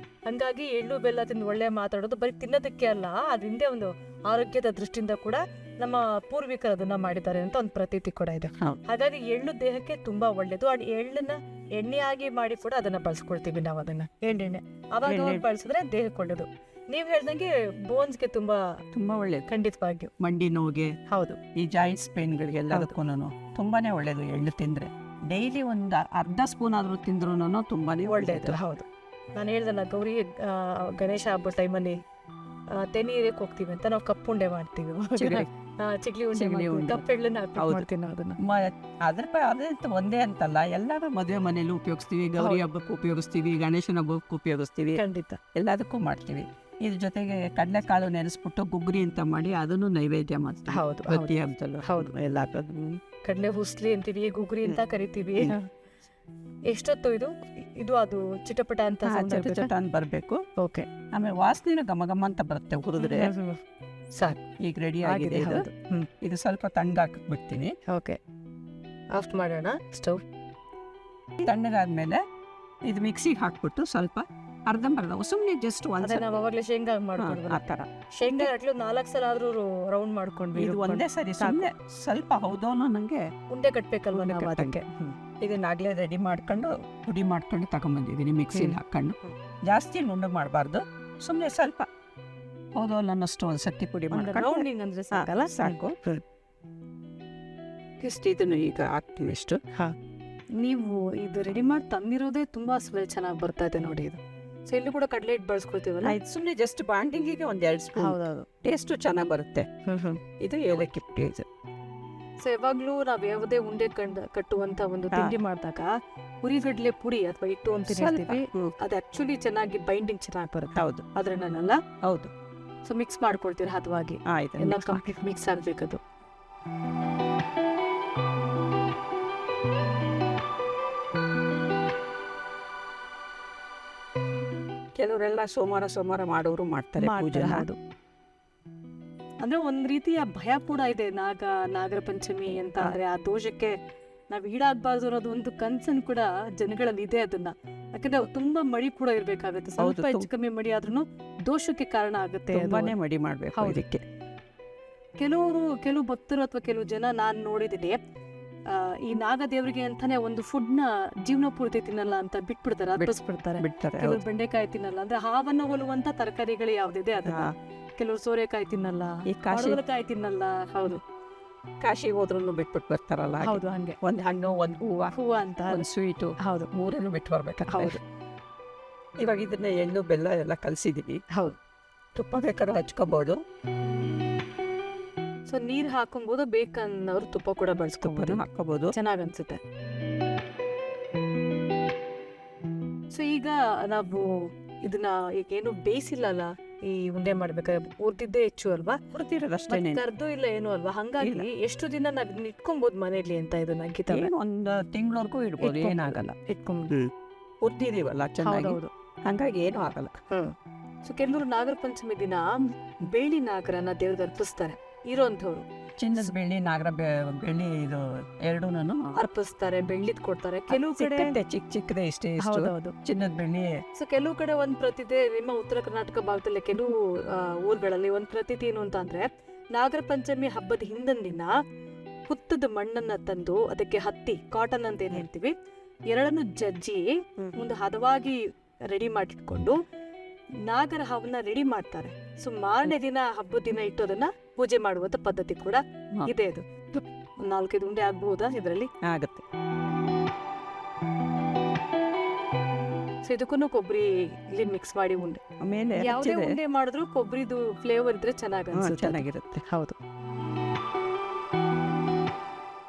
ಹಂಗಾಗಿ ಎಳ್ಳು ಬೆಲ್ಲ ತಿಂದು ಒಳ್ಳೆ ಮಾತಾಡೋದು ಬರೀ ತಿನ್ನೋದಕ್ಕೆ ಅಲ್ಲ, ಅದ್ರ ಹಿಂದೆ ಒಂದು ಆರೋಗ್ಯದ ದೃಷ್ಟಿಯಿಂದ ಕೂಡ ನಮ್ಮ ಪೂರ್ವಿಕರು ಅದನ್ನ ಮಾಡಿದ್ದಾರೆ ಅಂತ ಒಂದು ಪ್ರತೀತಿ ಕೂಡ ಇದೆ. ಹಾಗಾಗಿ ಎಳ್ಳು ದೇಹಕ್ಕೆ ತುಂಬಾ ಒಳ್ಳೇದು. ಆ ಎಳ್ಳನ್ನ ಎಣ್ಣೆಯಾಗಿ ಮಾಡಿ ಕೂಡ ಅದನ್ನ ಬಳಸ್ಕೊಳ್ತೀವಿ ನಾವು, ಅದನ್ನ ಎಣ್ಣೆಣ್ಣೆ ಅವಾಗ ಬಳಸಿದ್ರೆ ದೇಹಕ್ಕೆ ಒಳ್ಳೇದು. ನೀವ್ ಹೇಳ್ದಂಗೆ ಬೋನ್ಸ್ಗೆ ತುಂಬಾ ತುಂಬಾ ಒಳ್ಳೇದು. ಖಂಡಿತವಾಗಿಯೂ ಮಂಡಿ ನೋವಿಗೆ, ಹೌದು, ಈ ಜಾಯಿಂಟ್ಸ್ ಪೇನ್ಗಳಿಗೆ ಎಲ್ಲದಕ್ಕೂ ತುಂಬಾನೇ ಒಳ್ಳೇದು ಎಳ್ಳು ತಿಂದ್ರೆ. ಡೈಲಿ ಒಂದು ಅರ್ಧ ಸ್ಪೂನ್ ಆದ್ರೂ ತಿಂದ್ರು ತುಂಬಾನೇ ಒಳ್ಳೇದು. ಹೌದು, ನಾನು ಹೇಳ್ದಲ್ಲ ಗೌರಿ ಗಣೇಶ ಹಬ್ಬದ ಟೈಮಲ್ಲಿ ತೆನೀರಕ್ಕೆ ಹೋಗ್ತೀವಿ ಅಂತ ನಾವು ಕಪ್ಪುಂಡೆ ಮಾಡ್ತೀವಿ, ಚಿಗ್ಲಿ ಉಂಡೆ, ಕಪ್ಪೆಳ್ಳನ್ನ ಮಾಡ್ತೀವಿ ನಾವು ಅದನ್ನ. ಅದಂತ ಒಂದೇ ಅಂತಲ್ಲ, ಎಲ್ಲರೂ ಮದುವೆ ಮನೇಲಿ ಉಪಯೋಗಿಸ್ತೀವಿ, ಗೌರಿ ಹಬ್ಬಕ್ಕೂ ಉಪಯೋಗಿಸ್ತೀವಿ, ಗಣೇಶನ ಹಬ್ಬಕ್ಕೂ ಉಪಯೋಗಿಸ್ತೀವಿ, ಖಂಡಿತ ಎಲ್ಲದಕ್ಕೂ ಮಾಡ್ತೀವಿ. ಇದ್ರ ಜೊತೆಗೆ ಕಡಲೆಕಾಳು ನೆನೆಸ್ಬಿಟ್ಟು ಗುಗ್ರಿ ಅಂತ ಮಾಡಿ ಅದನ್ನು ನೈವೇದ್ಯ ಮಾಡ್ತೀವಿ. ಹೌದು, ಪ್ರತಿ ಹಬ್ಬದಲ್ಲೂ. ಹೌದು, ಎಲ್ಲ ಕಡಲೆ ಹುಸ್ಲಿ ಅಂತೀವಿ, ಗುಗ್ರಿ ಅಂತ ಕರಿತೀವಿ. ಎಷ್ಟೊತ್ತು ಇದು ಅದು ಚಿಟಪಟ ಅಂತ ಚಟ ಅಂತ ಬರ್ಬೇಕು. ಓಕೆ. ಆಮೇಲೆ ವಾಸನೆ ಘಮ ಘಮ ಅಂತ ಬರುತ್ತೆ ಹುರಿದ್ರೆ ಸಾಕು. ಈಗ ರೆಡಿ ಆಗಿದೆ ಇದು. ಇದು ಸ್ವಲ್ಪ ತಣ್ಣಗಾಕಿ ಬಿಡ್ತೀನಿ. ಓಕೆ, ಆಫ್ ಮಾಡೋಣ ಸ್ಟವ್. ತಣ್ಣಗಾದ್ಮೇಲೆ ಇದು ಮಿಕ್ಸಿಗೆ ಹಾಕ್ಬಿಟ್ಟು ಸ್ವಲ್ಪ ಅರ್ಧಂಬರ್ಧ ಸುಮ್ಮನೆ ಜಸ್ಟ್ ಅದೇ ನಾವು ಅವಾಗಲೇ ಶೇಂಗಾ ಮಾಡ್ಕೊಂಡು ಆ ಥರ ಶೇಂಗಾ ಅಟ್ಲು 4 ಸಲ ಆದ್ರೂ ರೌಂಡ್ ಮಾಡ್ಕೊಂಡ್ವಿ. ಇದು ಒಂದೇ ಸರಿ ಸುಮ್ಮನೆ ಸ್ವಲ್ಪ ಹೌದೋನೋ ನಂಗೆ ಉಂಡೆ ಕಟ್ಬೇಕಲ್ವ ನಾವು ಅದಕ್ಕೆ. ಇದನ್ನಾಗಲೇ ರೆಡಿ ಮಾಡ್ಕೊಂಡು ಪುಡಿ ಮಾಡ್ಕೊಂಡು ತಗೊಂಬಂದಿದ್ದೀನಿ ಮಿಕ್ಸಿಲಿ ಹಾಕ್ಕೊಂಡು. ಜಾಸ್ತಿ ನುಣ್ಣಗೆ ಮಾಡಬಾರ್ದು, ಸುಮ್ಮನೆ ಸ್ವಲ್ಪ ಹೌದೋಲ್ಲ ಅನ್ನೋಷ್ಟು ಒಂದು ಸತಿ ಪುಡಿ ಮಾಡ್ಕೊಂಡು ರೌಂಡಿಂಗ್ ಅಂದ್ರೆ ಸಾಕಲ್ಲ, ಸಾಕು. ಇಷ್ಟು ಇದನ್ನು ಈಗ ಹಾಕ್ತೀವಿ ಇಷ್ಟು. ನೀವು ಇದು ರೆಡಿ ಮಾಡಿ ತಂದಿರೋದೇ ತುಂಬಾ ಸ್ಮೆಲ್ ಚೆನ್ನಾಗಿ ಬರ್ತಾ ಇದೆ ನೋಡಿ. ಇದು ಸೊ ಇಲ್ಲೂ ಕೂಡ ಕಡಲೆ ಹಿಟ್ಟು ಬಳಸ್ಕೊಳ್ತೀವಲ್ಲ, ಇದು ಸುಮ್ಮನೆ ಜಸ್ಟ್ ಬಾಂಡಿಂಗಿಗೆ 1-2 ಸ್ಪೂನ್. ಹೌದೌದು, ಟೇಸ್ಟು ಚೆನ್ನಾಗಿ ಬರುತ್ತೆ. ಇದು ಏಲಕ್ಕಿ ಪುಡಿ. ಇದು ಸೊ ಯಾವಾಗ್ಲೂ ನಾವ್ ಯಾವುದೇ ಉಂಡೆ ಕಟ್ಟುವಂತ ಒಂದು ತಿಂಡಿ ಮಾಡಿದಾಗ ಹುರಿಗಡ್ಲೆ ಪುಡಿ ಅಥವಾ ಹಿಟ್ಟು ಅಂತ ಹೇಳ್ತೀವಿ, ಅದು ಆಕ್ಚುಲಿ ಚೆನ್ನಾಗಿ ಬೈಂಡಿಂಗ್ ಚೆನ್ನಾಗಿ ಬರುತ್ತೆ. ಹೌದು, ಅದ್ರನ್ನೆಲ್ಲ ಹೌದು. ಸೊ ಮಿಕ್ಸ್ ಮಾಡ್ಕೊಳ್ತೀರ ಹದವಾಗಿ, ಎಲ್ಲ ಕಂಪ್ಲೀಟ್ ಮಿಕ್ಸ್ ಆಗ್ಬೇಕದು. ಕೆಲವರೆಲ್ಲ ಸೋಮವಾರ ಮಾಡೋರು ಮಾಡ್ತಾರೆ ಪೂಜೆ. ಹೌದು, ಅಂದ್ರೆ ಒಂದ್ ರೀತಿಯ ಭಯ ಕೂಡ ಇದೆ. ನಾಗರ ಪಂಚಮಿ ಅಂತ ಅಂದ್ರೆ ಆ ದೋಷಕ್ಕೆ ನಾವ್ ಈಡಾಗಬಾರ್ದು ಅನ್ನೋದು ಒಂದು ಕನ್ಸನ್ ಕೂಡ ಜನಗಳಲ್ಲಿ ಇದೆ. ಅದನ್ನ ಯಾಕಂದ್ರೆ ತುಂಬಾ ಮಡಿ ಕೂಡ ಇರ್ಬೇಕಾಗುತ್ತೆ. ಸ್ವಲ್ಪ ಹೆಚ್ಚು ಕಮ್ಮಿ ಮಡಿ ಆದ್ರೂ ದೋಷಕ್ಕೆ ಕಾರಣ ಆಗುತ್ತೆ. ತುಂಬಾನೇ ಮಡಿ ಮಾಡ್ಬೇಕು ಇದಕ್ಕೆ. ಕೆಲವು ಭಕ್ತರು ಅಥವಾ ಕೆಲವು ಜನ ನಾನ್ ನೋಡಿದ್ದೀನಿ, ಈ ನಾಗದೇವರಿಗೆ ಅಂತಾನೆ ಒಂದು ಫುಡ್ ನ ಜೀವನ ಪೂರ್ತಿ ತಿನ್ನಲ್ಲ ಅಂತ ಬಿಟ್ಬಿಡ್ತಾರೆ, ಅರ್ಪಿಸ್ಬಿಡ್ತಾರೆ. ಕೆಲವರು ಬೆಂಡೆಕಾಯಿ ತಿನ್ನಲ್ಲ, ಅಂದ್ರೆ ಹಾವನ್ನ ಹೋಲುವಂತ ತರಕಾರಿಗಳು ಯಾವ್ದಿದೆ ಅದನ್ನ. ಕೆಲವರು ಸೋರೆಕಾಯಿ ತಿನ್ನಲ್ಲ, ಈ ಕಾಯಿ ತಿನ್ನಲ್ಲ. ಹೌದು, ಕಾಶಿಗೆ ಹೋದ್ರೂ ಬಿಟ್ಬಿಟ್ಟು ಬರ್ತಾರಲ್ಲ. ಹೌದು, ಹಂಗೆ ಒಂದ್ ಹಣ್ಣು, ಒಂದ್ ಹೂವು ಅಂತ, ಒಂದ್ ಸ್ವೀಟು, ಹೌದು, 3 ಬಿಟ್ಟು ಬರ್ಬೇಕು. ಹೌದು. ಇವಾಗ ಇದನ್ನ ಎಳ್ಳು ಬೆಲ್ಲ ಎಲ್ಲ ಕಲ್ಸಿದೀವಿ. ಹೌದು, ತುಪ್ಪ ಬೇಕಾದ್ರೂ ಹಚ್ಕೋಬಹುದು. ಸೊ ನೀರ್ ಹಾಕೊಬಹುದು, ಬೇಕನ್ನೋರು ತುಪ್ಪ ಕೂಡ ಬಳಸ್ಕೊಬಹುದು, ಹಾಕೋಬಹುದು, ಚೆನ್ನಾಗ್ ಅನ್ಸುತ್ತೆ. ಸೊ ಈಗ ನಾವು ಇದನ್ನ ಈಗೇನು ಬೇಯಿಸಿಲ್ಲಲ್ಲ, ಈ ಉಂಡೆ ಮಾಡ್ಬೇಕಾದ್ರೆ ಹುರಿದಿದ್ದೇ ಹೆಚ್ಚು ಅಲ್ವಾ, ಹುರಿದಿರೋದಷ್ಟೇ, ಕರ್ದು ಇಲ್ಲ ಏನು ಅಲ್ವಾ. ಹಂಗಾಗಿ ಎಷ್ಟು ದಿನ ನಾವ್ ಇದನ್ನ ಇಟ್ಕೊಬಹುದು ಮನೇಲಿ ಅಂತ ಇದನ್ನ ಗೀತಾ? 1 ತಿಂಗಳವರೆಗೂ ಇಡ್ಬೋದು, ಏನಾಗಲ್ಲ. ಇಟ್ಕೊಂಡು ಹುರಿದಿದೀವಲ್ಲ ಚೆನ್ನಾಗಿ, ಹಂಗಾಗಿ ಏನೂ ಆಗಲ್ಲ. ಸೊ ಕೆಲವರು ನಾಗರ ಪಂಚಮಿ ದಿನ ಬೇಳಿ ನಾಗರನ್ನ ದೇವ್ರಿಗೆ ಅರ್ಪಿಸ್ತಾರೆ ಇರೋಂಥವ್ರು. ಚಿನ್ನದ ಬೆಳ್ಳಿ, ನಾಗರ ಬೆಳ್ಳಿ, ಇದು ಎರಡೂ ಅರ್ಪಿಸ್ತಾರೆ, ಬೆಳ್ಳಿದ್ ಕೊಡ್ತಾರೆ. ಕೆಲವು ಕಡೆ ಚಿಕ್ಕದೇ ಇಷ್ಟೇ ಚಿನ್ನದ ಬೆಳ್ಳಿ. ಸೊ ಕೆಲವು ಕಡೆ ಒಂದ್ ಪ್ರತಿದೆ. ನಿಮ್ಮ ಉತ್ತರ ಕರ್ನಾಟಕ ಭಾಗದಲ್ಲಿ ಕೆಲವು ಊರುಗಳಲ್ಲಿ ಒಂದ್ ಪ್ರತೀತಿ ಏನು ಅಂತ ಅಂದ್ರೆ, ನಾಗರ ಪಂಚಮಿ ಹಬ್ಬದ ಹಿಂದಿನ ದಿನ ಹುತ್ತದ ಮಣ್ಣನ್ನ ತಂದು ಅದಕ್ಕೆ ಹತ್ತಿ, ಕಾಟನ್ ಅಂತ ಏನ್ ಹೇಳ್ತೀವಿ, ಎರಡನ್ನು ಜಜ್ಜಿ ಒಂದು ಹದವಾಗಿ ರೆಡಿ ಮಾಡಿಟ್ಕೊಂಡು ನಾಗರ ಹಾವನ್ನ ರೆಡಿ ಮಾಡ್ತಾರೆ. ಸೊ ಮಾರನೇ ದಿನ ಹಬ್ಬದ ದಿನ ಇಟ್ಟು ಅದನ್ನ ಪೂಜೆ ಮಾಡುವಂತ ಪದ್ಧತಿ ಕೂಡ ಇದೆ. ಅದು 4-5 ಉಂಡೆ ಆಗ್ಬಹುದಾ ಇದರಲ್ಲಿ? ಆಗುತ್ತೆ. ಸೊ ಇದಕ್ಕೂ ಕೊಬ್ಬರಿ ಇಲ್ಲಿ ಮಿಕ್ಸ್ ಮಾಡಿ ಉಂಡೆ. ಆಮೇಲೆ ಯಾವುದೇ ಉಂಡೆ ಮಾಡಿದ್ರು ಕೊಬ್ಬರಿದು ಫ್ಲೇವರ್ ಇದ್ರೆ ಚೆನ್ನಾಗಿ ಅನ್ಸುತ್ತೆ. ಚೆನ್ನಾಗಿರುತ್ತೆ. ಹೌದು.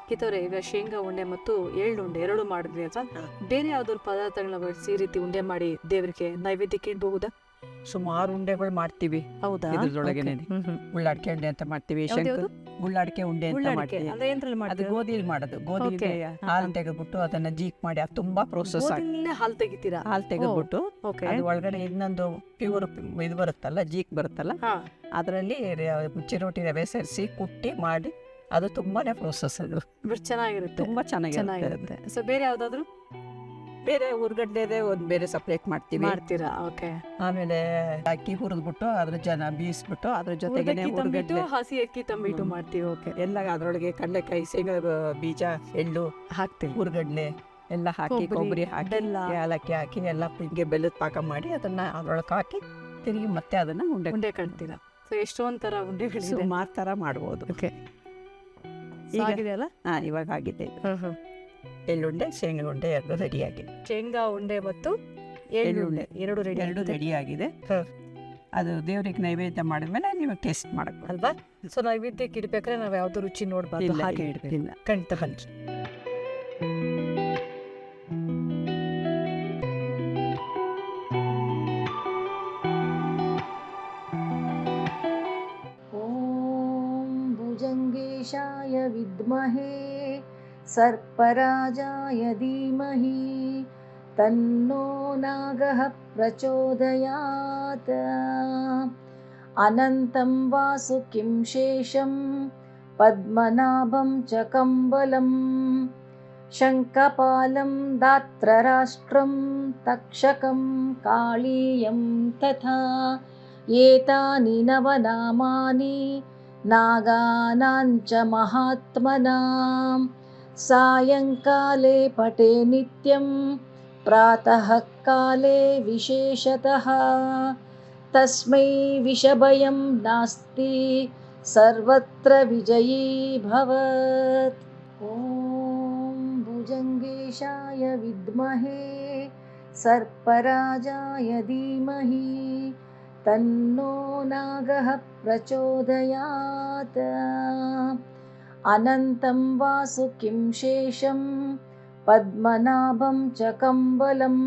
ಕಿತ್ತವ್ರೆ, ಈಗ ಶೇಂಗಾ ಉಂಡೆ ಮತ್ತು ಎಳ್ಳು ಉಂಡೆ ಎರಡು ಮಾಡಿದ್ರಿ ಅಂತ ಬೇರೆ ಯಾವ್ದಾದ್ರು ಪದಾರ್ಥಗಳನ್ನ ಬಳಸಿ ಈ ರೀತಿ ಉಂಡೆ ಮಾಡಿ ದೇವರಿಗೆ ನೈವೇದ್ಯಕ್ಕೆ ಇಡಬಹುದಾ? ಸುಮಾರು ಉಂಡೆಗಳು ಮಾಡ್ತೀವಿ. ಹೌದಾ? ಇದ್ರೊಳಗೇನೆ ಉಳ್ಳಾಡಿಕೆ ಉಂಡೆ ಅಂತ ಮಾಡ್ತೀವಿ. ಉಳ್ಳಾಡಿಕೆ ಉಂಡೆ ಅಂತ ಮಾಡ್ತೀವಿ. ಅದು ಗೋಧಿಲಿ ಮಾಡೋದು. ಗೋಧಿಗೆ ಹಾಲು ತೆಗೆದ್ಬಿಟ್ಟು ಅದನ್ನ ಜೀಕ್ ಮಾಡಿ, ಅದು ತುಂಬಾ ಪ್ರೋಸೆಸ್. ಹಾಲು ತೆಗಿತೀರಾ? ಹಾಲು ತೆಗೆದ್ಬಿಟ್ಟು ಅದು ಒಳಗಡೆ ಇನ್ನೊಂದು ಪ್ಯೂರ್ ಇದು ಬರುತ್ತಲ್ಲ, ಜೀಕ್ ಬರುತ್ತಲ್ಲ, ಅದರಲ್ಲಿ ಚಿರೋಟಿ ರವೆ ಸೇರಿಸಿ ಕುಟ್ಟಿ ಮಾಡಿ, ಅದು ತುಂಬಾನೇ ಪ್ರೋಸೆಸ್. ಅದು ಚೆನ್ನಾಗಿರುತ್ತೆ, ತುಂಬಾ ಚೆನ್ನಾಗಿರುತ್ತೆ. ಸೊ ಬೇರೆ ಯಾವ್ದಾದ್ರು? ಬೇರೆ ಉರ್ಗಡ್ಡೆ ಒಂದು ಬೇರೆ ಸಪ್ರೇಟ್ ಮಾಡ್ತೀರಾ? ಓಕೆ. ಆಮೇಲೆ ಅಕ್ಕಿ ಹುರಿದ್ಬಿಟ್ಟು ಅದ್ರ ಬೀಸ್ಬಿಟ್ಟು ಅದ್ರ ಜೊತೆಗೆ ಹಸಿ ಅಕ್ಕಿ ತಂಬಿಟ್ಟು ಮಾಡ್ತೀವಿ. ಓಕೆ. ಎಲ್ಲ ಅದ್ರೊಳಗೆ ಕಡಲೆಕಾಯಿ, ಶೇಂಗಾ ಬೀಜ, ಎಳ್ಳು ಹಾಕ್ತೀವಿ, ಹುರ್ಗಡ್ಲೆ ಎಲ್ಲ ಹಾಕಿ, ಕೊಬ್ಬರಿ ಹಾಕಿ, ಏಲಕ್ಕಿ ಹಾಕಿ ಎಲ್ಲ ಹಿಂಗೆ ಬೆಲ್ಲದ ಪಾಕ ಮಾಡಿ ಅದನ್ನ ಅದ್ರೊಳಗೆ ಹಾಕಿ ತಿರುಗಿ ಮತ್ತೆ ಅದನ್ನ ಉಂಡೆ ಕಟ್ತೀರಾ? ಸೊ ಎಷ್ಟೊಂದ್ ತರ ಉಂಡೆಗಳು, ಸುಮಾರು ತರ ಮಾಡ್ಬೋದು. ಓಕೆ. ಆಗಿದೆಯಲ್ಲ? ಇವಾಗ ಆಗಿದೆ. ಎಳ್ಳುಂಡೆ, ಶೇಂಗಾ ಉಂಡೆ ಎರಡು ರೆಡಿ ಆಗಿದೆ. ಶೇಂಗಾ ಉಂಡೆ ಮತ್ತು ಎಳ್ಳುಂಡೆ ಎರಡು ರೆಡಿ ಆಗಿದೆ. ಅದು ದೇವ್ರಿಗೆ ನೈವೇದ್ಯ ಮಾಡಿದ್ಮೇಲೆ ನೀವು ಟೇಸ್ಟ್ ಮಾಡಬೇಕು ಅಲ್ವಾ? ಸೊ ನೈವೇದ್ಯಕ್ಕೆ ಇಡ್ಬೇಕಾದ್ರೆ ನಾವು ಯಾವ್ದು ರುಚಿ ನೋಡ್ಬಾರ್ದು, ಹಾಗೆ ಇಡ್ಬೇಕು. ಖಂಡಿತ ಬನ್ನಿ. ಓಂ ಭುಜಂಗೇಶಾಯ ವಿದ್ಮಹೇ ಸರ್ಪರಾಜಾಯ ಧೀಮಹಿ ತನ್ನೋ ನಾಗಃ ಪ್ರಚೋದಯಾತ್. ಅನಂತಂ ವಾಸುಕಿಂ ಶೇಷಂ ಪದ್ಮನಾಭಂ ಚ ಕಂಬಲಂ ಶಂಖಪಾಲಂ ದಾತ್ರರಾಷ್ಟ್ರಂ ತಕ್ಷಕಂ ಕಾಳೀಯಂ ತಥಾ ಏತಾನಿ ನವನಾಮಾನಿ ನಾಗಾನಾಂ ಚ ಮಹಾತ್ಮನಾಂ. ಸಾಯಂಕಾಲೇ ಪಠೇ ನಿತ್ಯಂ ಪ್ರಾತಃ ಕಾಲೇ ವಿಶೇಷತಃ. ತಸ್ಮೈ ವಿಷಭಯಂ ನಾಸ್ತಿ ಸರ್ವತ್ರ ವಿಜಯೀ ಭವತ್. ಓಂ ಭುಜಂಗೇಶಾಯ ವಿದ್ಮಹೇ ಸರ್ಪರಾಜಾಯ ಧೀಮಹಿ ತನ್ನೋ ನಾಗಃ ಪ್ರಚೋದಯಾತ್. ಅನಂತಂ ವಾಸುಕಿಂ ಶೇಷಂ ಪದ್ಮನಾಭಂ ಚ ಕಂಬಲಂ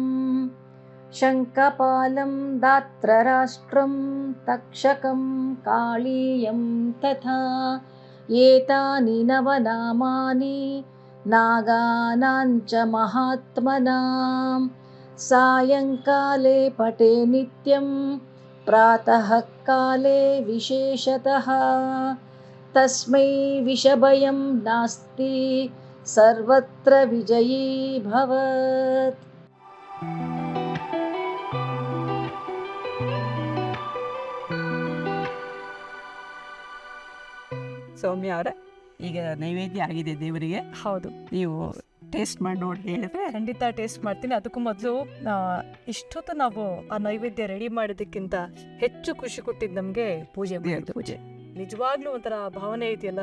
ಶಂಖಪಾಲಂ ದಾತ್ರರಾಷ್ಟ್ರಂ ತಕ್ಷಕಂ ಕಾಳೀಯಂ ತಥಾ ಏತಾನಿ ನವನಾಮಾನಿ ನಾಗಾನಾಂ ಚ ಮಹಾತ್ಮನಾಂ. ಸಾಯಂಕಾಲೇ ಪಠೇ ನಿತ್ಯಂ ಪ್ರಾತಃ ಕಾಲೇ ವಿಶೇಷತಃ. ತಸ್ಮೈ ವಿಷಭಯಂ ನಾಸ್ತಿ ಸರ್ವತ್ರ ವಿಜಯೀ ಭವತ್. ಸೌಮ್ಯ ಅವರ, ಈಗ ನೈವೇದ್ಯ ಆಗಿದೆ ದೇವರಿಗೆ. ಹೌದು. ನೀವು ಟೇಸ್ಟ್ ಮಾಡಿ ನೋಡಿ ಹೇಳಿದ್ರೆ ಖಂಡಿತ ಟೇಸ್ಟ್ ಮಾಡ್ತೀನಿ. ಅದಕ್ಕೂ ಮೊದಲು ಇಷ್ಟೊತ್ತು ನಾವು ಆ ನೈವೇದ್ಯ ರೆಡಿ ಮಾಡೋದಕ್ಕಿಂತ ಹೆಚ್ಚು ಖುಷಿ ಕೊಟ್ಟಿದ್ದು ನಮಗೆ ಪೂಜೆ. ನಿಜವಾಗ್ಲೂ ಒಂಥರ ಭಾವನೆ ಇದೆಯಲ್ಲ,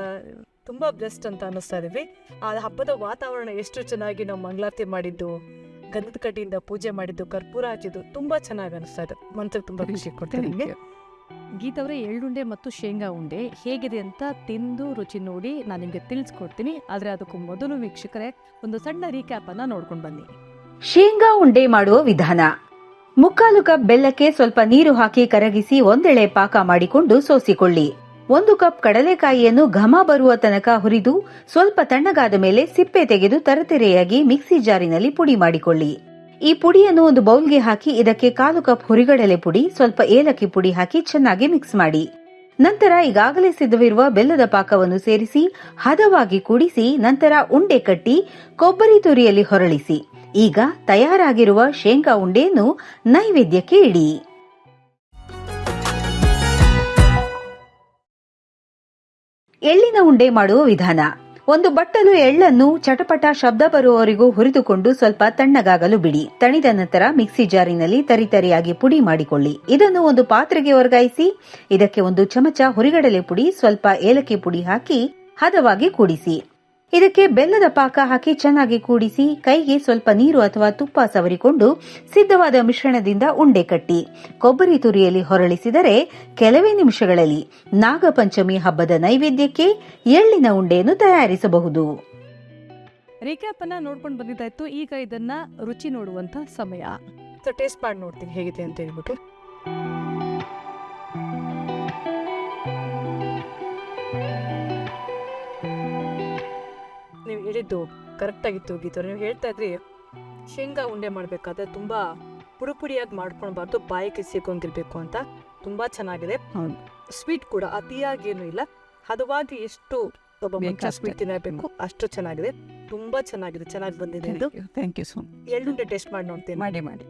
ತುಂಬಾ ಬೆಸ್ಟ್ ಅಂತ ಅನ್ನಿಸ್ತಾ ಇದೀವಿ. ಆ ಹಬ್ಬದ ವಾತಾವರಣ ಎಷ್ಟು ಚೆನ್ನಾಗಿ ನಾವು ಮಂಗಳಾರತಿ ಮಾಡಿದ್ದು, ಗಂಧದ ಕಡ್ಡಿಯಿಂದ ಪೂಜೆ ಮಾಡಿದ್ದು, ಕರ್ಪೂರ ಹಚ್ಚಿದ್ದು ತುಂಬಾ ಚೆನ್ನಾಗಿ ಅನಿಸ್ತಾ ಇದೆ. ಮನ್ಸಿಗೆ ತುಂಬಾ ಖುಷಿ ಕೊಡ್ತೀನಿ ನಿಮಗೆ. ಗೀತವ್ರೆ, ಎಳ್ಳುಂಡೆ ಮತ್ತು ಶೇಂಗಾ ಉಂಡೆ ಹೇಗಿದೆ ಅಂತ ತಿಂದು ರುಚಿ ನೋಡಿ ನಾನು ನಿಮಗೆ ತಿಳಿಸ್ಕೊಡ್ತೀನಿ. ಆದ್ರೆ ಅದಕ್ಕೂ ಮೊದಲು ವೀಕ್ಷಕರೇ ಒಂದು ಸಣ್ಣ ರೀಕ್ಯಾಪ್ ಅನ್ನ ನೋಡ್ಕೊಂಡು ಬನ್ನಿ. ಶೇಂಗಾ ಉಂಡೆ ಮಾಡುವ ವಿಧಾನ: 3/4 ಕಪ್ ಬೆಲ್ಲಕ್ಕೆ ಸ್ವಲ್ಪ ನೀರು ಹಾಕಿ ಕರಗಿಸಿ ಒಂದೆಳೆ ಪಾಕ ಮಾಡಿಕೊಂಡು ಸೋಸಿಕೊಳ್ಳಿ. 1 ಕಪ್ ಕಡಲೆಕಾಯಿಯನ್ನು ಘಮ ಬರುವ ತನಕ ಹುರಿದು ಸ್ವಲ್ಪ ತಣ್ಣಗಾದ ಮೇಲೆ ಸಿಪ್ಪೆ ತೆಗೆದು ತರತರೆಯಾಗಿ ಮಿಕ್ಸಿ ಜಾರಿನಲ್ಲಿ ಪುಡಿ ಮಾಡಿಕೊಳ್ಳಿ. ಈ ಪುಡಿಯನ್ನು ಒಂದು ಬೌಲ್ಗೆ ಹಾಕಿ ಇದಕ್ಕೆ 1/4 ಕಪ್ ಹುರಿಗಡಲೆ ಪುಡಿ, ಸ್ವಲ್ಪ ಏಲಕ್ಕಿ ಪುಡಿ ಹಾಕಿ ಚೆನ್ನಾಗಿ ಮಿಕ್ಸ್ ಮಾಡಿ. ನಂತರ ಈಗಾಗಲೇ ಸಿದ್ಧವಿರುವ ಬೆಲ್ಲದ ಪಾಕವನ್ನು ಸೇರಿಸಿ ಹದವಾಗಿ ಕೂಡಿಸಿ ನಂತರ ಉಂಡೆ ಕಟ್ಟಿ ಕೊಬ್ಬರಿ ತುರಿಯಲ್ಲಿ ಹೊರಳಿಸಿ. ಈಗ ತಯಾರಾಗಿರುವ ಶೇಂಗಾ ಉಂಡೆಯನ್ನು ನೈವೇದ್ಯಕ್ಕೆ ಇಡಿ. ಎಳ್ಳಿನ ಉಂಡೆ ಮಾಡುವ ವಿಧಾನ: 1 ಬಟ್ಟಲು ಎಳ್ಳನ್ನು ಚಟಪಟ ಶಬ್ದ ಬರುವವರೆಗೂ ಹುರಿದುಕೊಂಡು ಸ್ವಲ್ಪ ತಣ್ಣಗಾಗಲು ಬಿಡಿ. ತಣಿದ ನಂತರ ಮಿಕ್ಸಿ ಜಾರಿನಲ್ಲಿ ತರಿತರಿಯಾಗಿ ಪುಡಿ ಮಾಡಿಕೊಳ್ಳಿ. ಇದನ್ನು ಒಂದು ಪಾತ್ರೆಗೆ ವರ್ಗಾಯಿಸಿ ಇದಕ್ಕೆ 1 ಚಮಚ ಹುರಿಗಡಲೆ ಪುಡಿ, ಸ್ವಲ್ಪ ಏಲಕ್ಕಿ ಪುಡಿ ಹಾಕಿ ಹದವಾಗಿ ಕೂಡಿಸಿ. ಇದಕ್ಕೆ ಬೆಲ್ಲದ ಪಾಕ ಹಾಕಿ ಚೆನ್ನಾಗಿ ಕೂಡಿಸಿ ಕೈಗೆ ಸ್ವಲ್ಪ ನೀರು ಅಥವಾ ತುಪ್ಪ ಸವರಿಕೊಂಡು ಸಿದ್ಧವಾದ ಮಿಶ್ರಣದಿಂದ ಉಂಡೆ ಕಟ್ಟಿ ಕೊಬ್ಬರಿ ತುರಿಯಲ್ಲಿ ಹೊರಳಿಸಿದರೆ ಕೆಲವೇ ನಿಮಿಷಗಳಲ್ಲಿ ನಾಗಪಂಚಮಿ ಹಬ್ಬದ ನೈವೇದ್ಯಕ್ಕೆ ಎಳ್ಳಿನ ಉಂಡೆಯನ್ನು ತಯಾರಿಸಬಹುದು. ರೀಕ್ಯಾಪ್ ಅನ್ನ ನೋಡ್ಕೊಂಡು ಬಂದಿದ್ದಾಯ್ತು. ಈಗ ಇದನ್ನ ರುಚಿ ನೋಡುವಂತ ಸಮಯ. ಸೊ ಟೇಸ್ಟ್ ಮಾಡಿ ನೋಡ್ತೀನಿ ಹೇಗಿದೆ ಅಂತ ಹೇಳ್ಬಿಟ್ಟು. ನೀವು ಹೇಳಿದ್ದು ಕರೆಕ್ಟ್ ಆಗಿತ್ತು ಗೀತ. ನೀವು ಹೇಳ್ತಾ ಇದ್ರಿ ಶೇಂಗಾ ಉಂಡೆ ಮಾಡ್ಬೇಕಾದ್ರೆ ತುಂಬಾ ಪುಡಿಯಾಗಿ ಮಾಡ್ಕೊಳ್ಬಾರ್ದು, ಬಾಯಿಗೆ ಸೇರ್ಕೊಂಡಿರ್ಬೇಕು ಅಂತ. ತುಂಬಾ ಚೆನ್ನಾಗಿದೆ. ಸ್ವೀಟ್ ಕೂಡ ಅತಿಯಾಗಿ ಏನು ಇಲ್ಲ, ಹದವಾಗಿ ಎಷ್ಟು ಒಬ್ಬ ಮನುಷ್ಯ ಸ್ವೀಟ್ ತಿನ್ನಬೇಕು ಅಷ್ಟು ಚೆನ್ನಾಗಿದೆ. ತುಂಬಾ ಚೆನ್ನಾಗಿದೆ, ಚೆನ್ನಾಗಿ ಬಂದಿದೆ ಇದು. Thank you so much. ಎಳ್ಳುಂಡೆ ಟೇಸ್ಟ್ ಮಾಡಿ ನೋಡ್ತೀನಿ. ಮಾಡಿ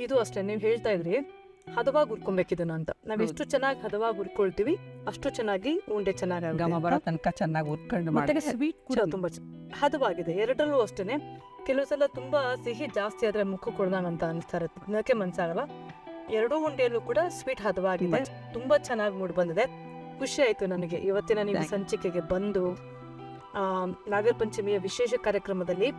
ಇದು ಅಷ್ಟೇ, ನೀವು ಹೇಳ್ತಾ ಇದ್ರಿ ಹದವಾಗಿ ಹುರ್ಕೊಬೇಕಿದನ್ನ ಅಂತ. ನಾವ್ ಎಷ್ಟು ಚೆನ್ನಾಗಿ ಹದವಾಗಿ ಹುರ್ಕೊಳ್ತೀವಿ ಅಷ್ಟು ಚೆನ್ನಾಗಿ ಉಂಡೆ ಚೆನ್ನಾಗಿ ಘಮ ಬರೋ ತನಕ ಚೆನ್ನಾಗಿ ಹುರ್ಕೊಂಡು ಮಾಡಿ. ಸ್ವೀಟ್ ಕೂಡ ತುಂಬಾ ಹದವಾಗಿದೆ. ಎರಡರಲ್ಲೂ ಅಷ್ಟೇನೆ. ಕೆಲವು ಸಲ ತುಂಬಾ ಸಿಹಿ ಜಾಸ್ತಿ ಆದ್ರೆ ಮುಖ ಕೊಡ್ದಂಗ ಅಂತ ಅನಿಸ್ತಾ ಇರುತ್ತೆ, ತಿನ್ನಕ್ಕೆ ಮನ್ಸಾಗಲ್ಲ. ಎರಡೂ ಉಂಡೆಯಲ್ಲೂ ಕೂಡ ಸ್ವೀಟ್ ಹದವಾಗಿದೆ, ತುಂಬಾ ಚೆನ್ನಾಗಿ ಮೂಡ್ ಬಂದಿದೆ. ಖುಷಿ ಆಯ್ತು ನನಗೆ ಇವತ್ತಿನ ನೀವು ಸಂಚಿಕೆಗೆ ಬಂದು ನಾಗರ ಪಂಚಮಿಯ ವಿಶೇಷ ಕಾರ್ಯಕ್ರಮದಲ್ಲಿ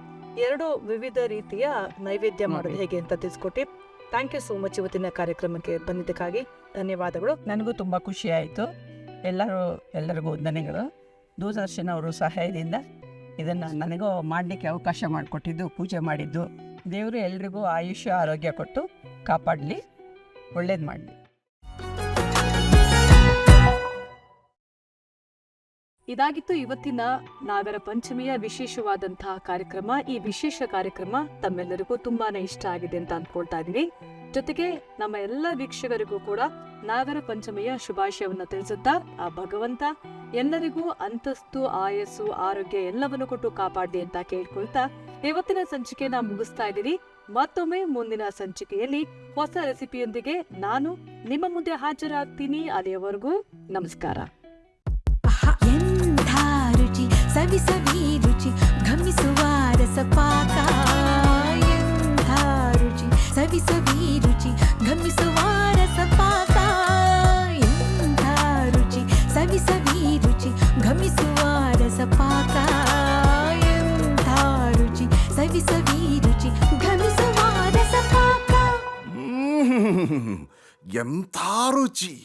ಎರಡು ವಿವಿಧ ರೀತಿಯ ನೈವೇದ್ಯ ಮಾಡೋದು ಹೇಗೆ ಅಂತ ತಿಳಿಸ್ಕೊಟ್ಟು. Thank you so much. ಇವತ್ತಿನ ಕಾರ್ಯಕ್ರಮಕ್ಕೆ ಬಂದಿದ್ದಕ್ಕಾಗಿ ಧನ್ಯವಾದಗಳು. ನನಗೂ ತುಂಬ ಖುಷಿ ಆಯಿತು. ಎಲ್ಲರಿಗೂ ವಂದನೆಗಳು. ದೂರದರ್ಶನ ಅವರು ಸಹಾಯದಿಂದ ಇದನ್ನು ನನಗೂ ಮಾಡಲಿಕ್ಕೆ ಅವಕಾಶ ಮಾಡಿಕೊಟ್ಟಿದ್ದು, ಪೂಜೆ ಮಾಡಿದ್ದು. ದೇವರು ಎಲ್ರಿಗೂ ಆಯುಷ್ಯ ಆರೋಗ್ಯ ಕೊಟ್ಟು ಕಾಪಾಡಲಿ, ಒಳ್ಳೇದು ಮಾಡಲಿ. ಇದಾಗಿತ್ತು ಇವತ್ತಿನ ನಾಗರ ಪಂಚಮಿಯ ವಿಶೇಷವಾದಂತಹ ಕಾರ್ಯಕ್ರಮ. ಈ ವಿಶೇಷ ಕಾರ್ಯಕ್ರಮ ತಮ್ಮೆಲ್ಲರಿಗೂ ತುಂಬಾನೇ ಇಷ್ಟ ಆಗಿದೆ ಅಂತ ಅಂದ್ಕೊಳ್ತಾ ಇದ್ದೀನಿ. ಜೊತೆಗೆ ನಮ್ಮ ಎಲ್ಲ ವೀಕ್ಷಕರಿಗೂ ಕೂಡ ನಾಗರ ಪಂಚಮಿಯ ಶುಭಾಶಯವನ್ನ ತಿಳಿಸುತ್ತಾ ಆ ಭಗವಂತ ಎಲ್ಲರಿಗೂ ಅಂತಸ್ತು, ಆಯಸ್ಸು, ಆರೋಗ್ಯ ಎಲ್ಲವನ್ನು ಕೊಟ್ಟು ಕಾಪಾಡಲಿ ಅಂತ ಕೇಳ್ಕೊಳ್ತಾ ಇವತ್ತಿನ ಸಂಚಿಕೆನ ಮುಗಿಸ್ತಾ ಇದ್ದೀನಿ. ಮತ್ತೊಮ್ಮೆ ಮುಂದಿನ ಸಂಚಿಕೆಯಲ್ಲಿ ಹೊಸ ರೆಸಿಪಿಯೊಂದಿಗೆ ನಾನು ನಿಮ್ಮ ಮುಂದೆ ಹಾಜರಾಗ್ತೀನಿ. ಅಲ್ಲಿಯವರೆಗೂ ನಮಸ್ಕಾರ. ಎಂಥ ರುಚಿ, ಸವಿ ಸವಿ ರುಚಿ, ಘಮಿಸುವ ರಸಪಾಕ. ಎಂಥ ರುಚಿ, ಸವಿ ಸವಿ ರುಚಿ, ಘಮಿಸುವ ರಸಪಾಕ. ಎಂಥ ರುಚಿ, ಸವಿ ಸವಿ ರುಚಿ, ಘಮಿಸುವ ರಸಪಾಕ. ಎಂಥ ರುಚಿ, ಸವಿ ಸವಿ ರುಚಿ, ಘಮಿಸುವ ರಸಪಾಕ. ಎಂಥ ರುಚಿ.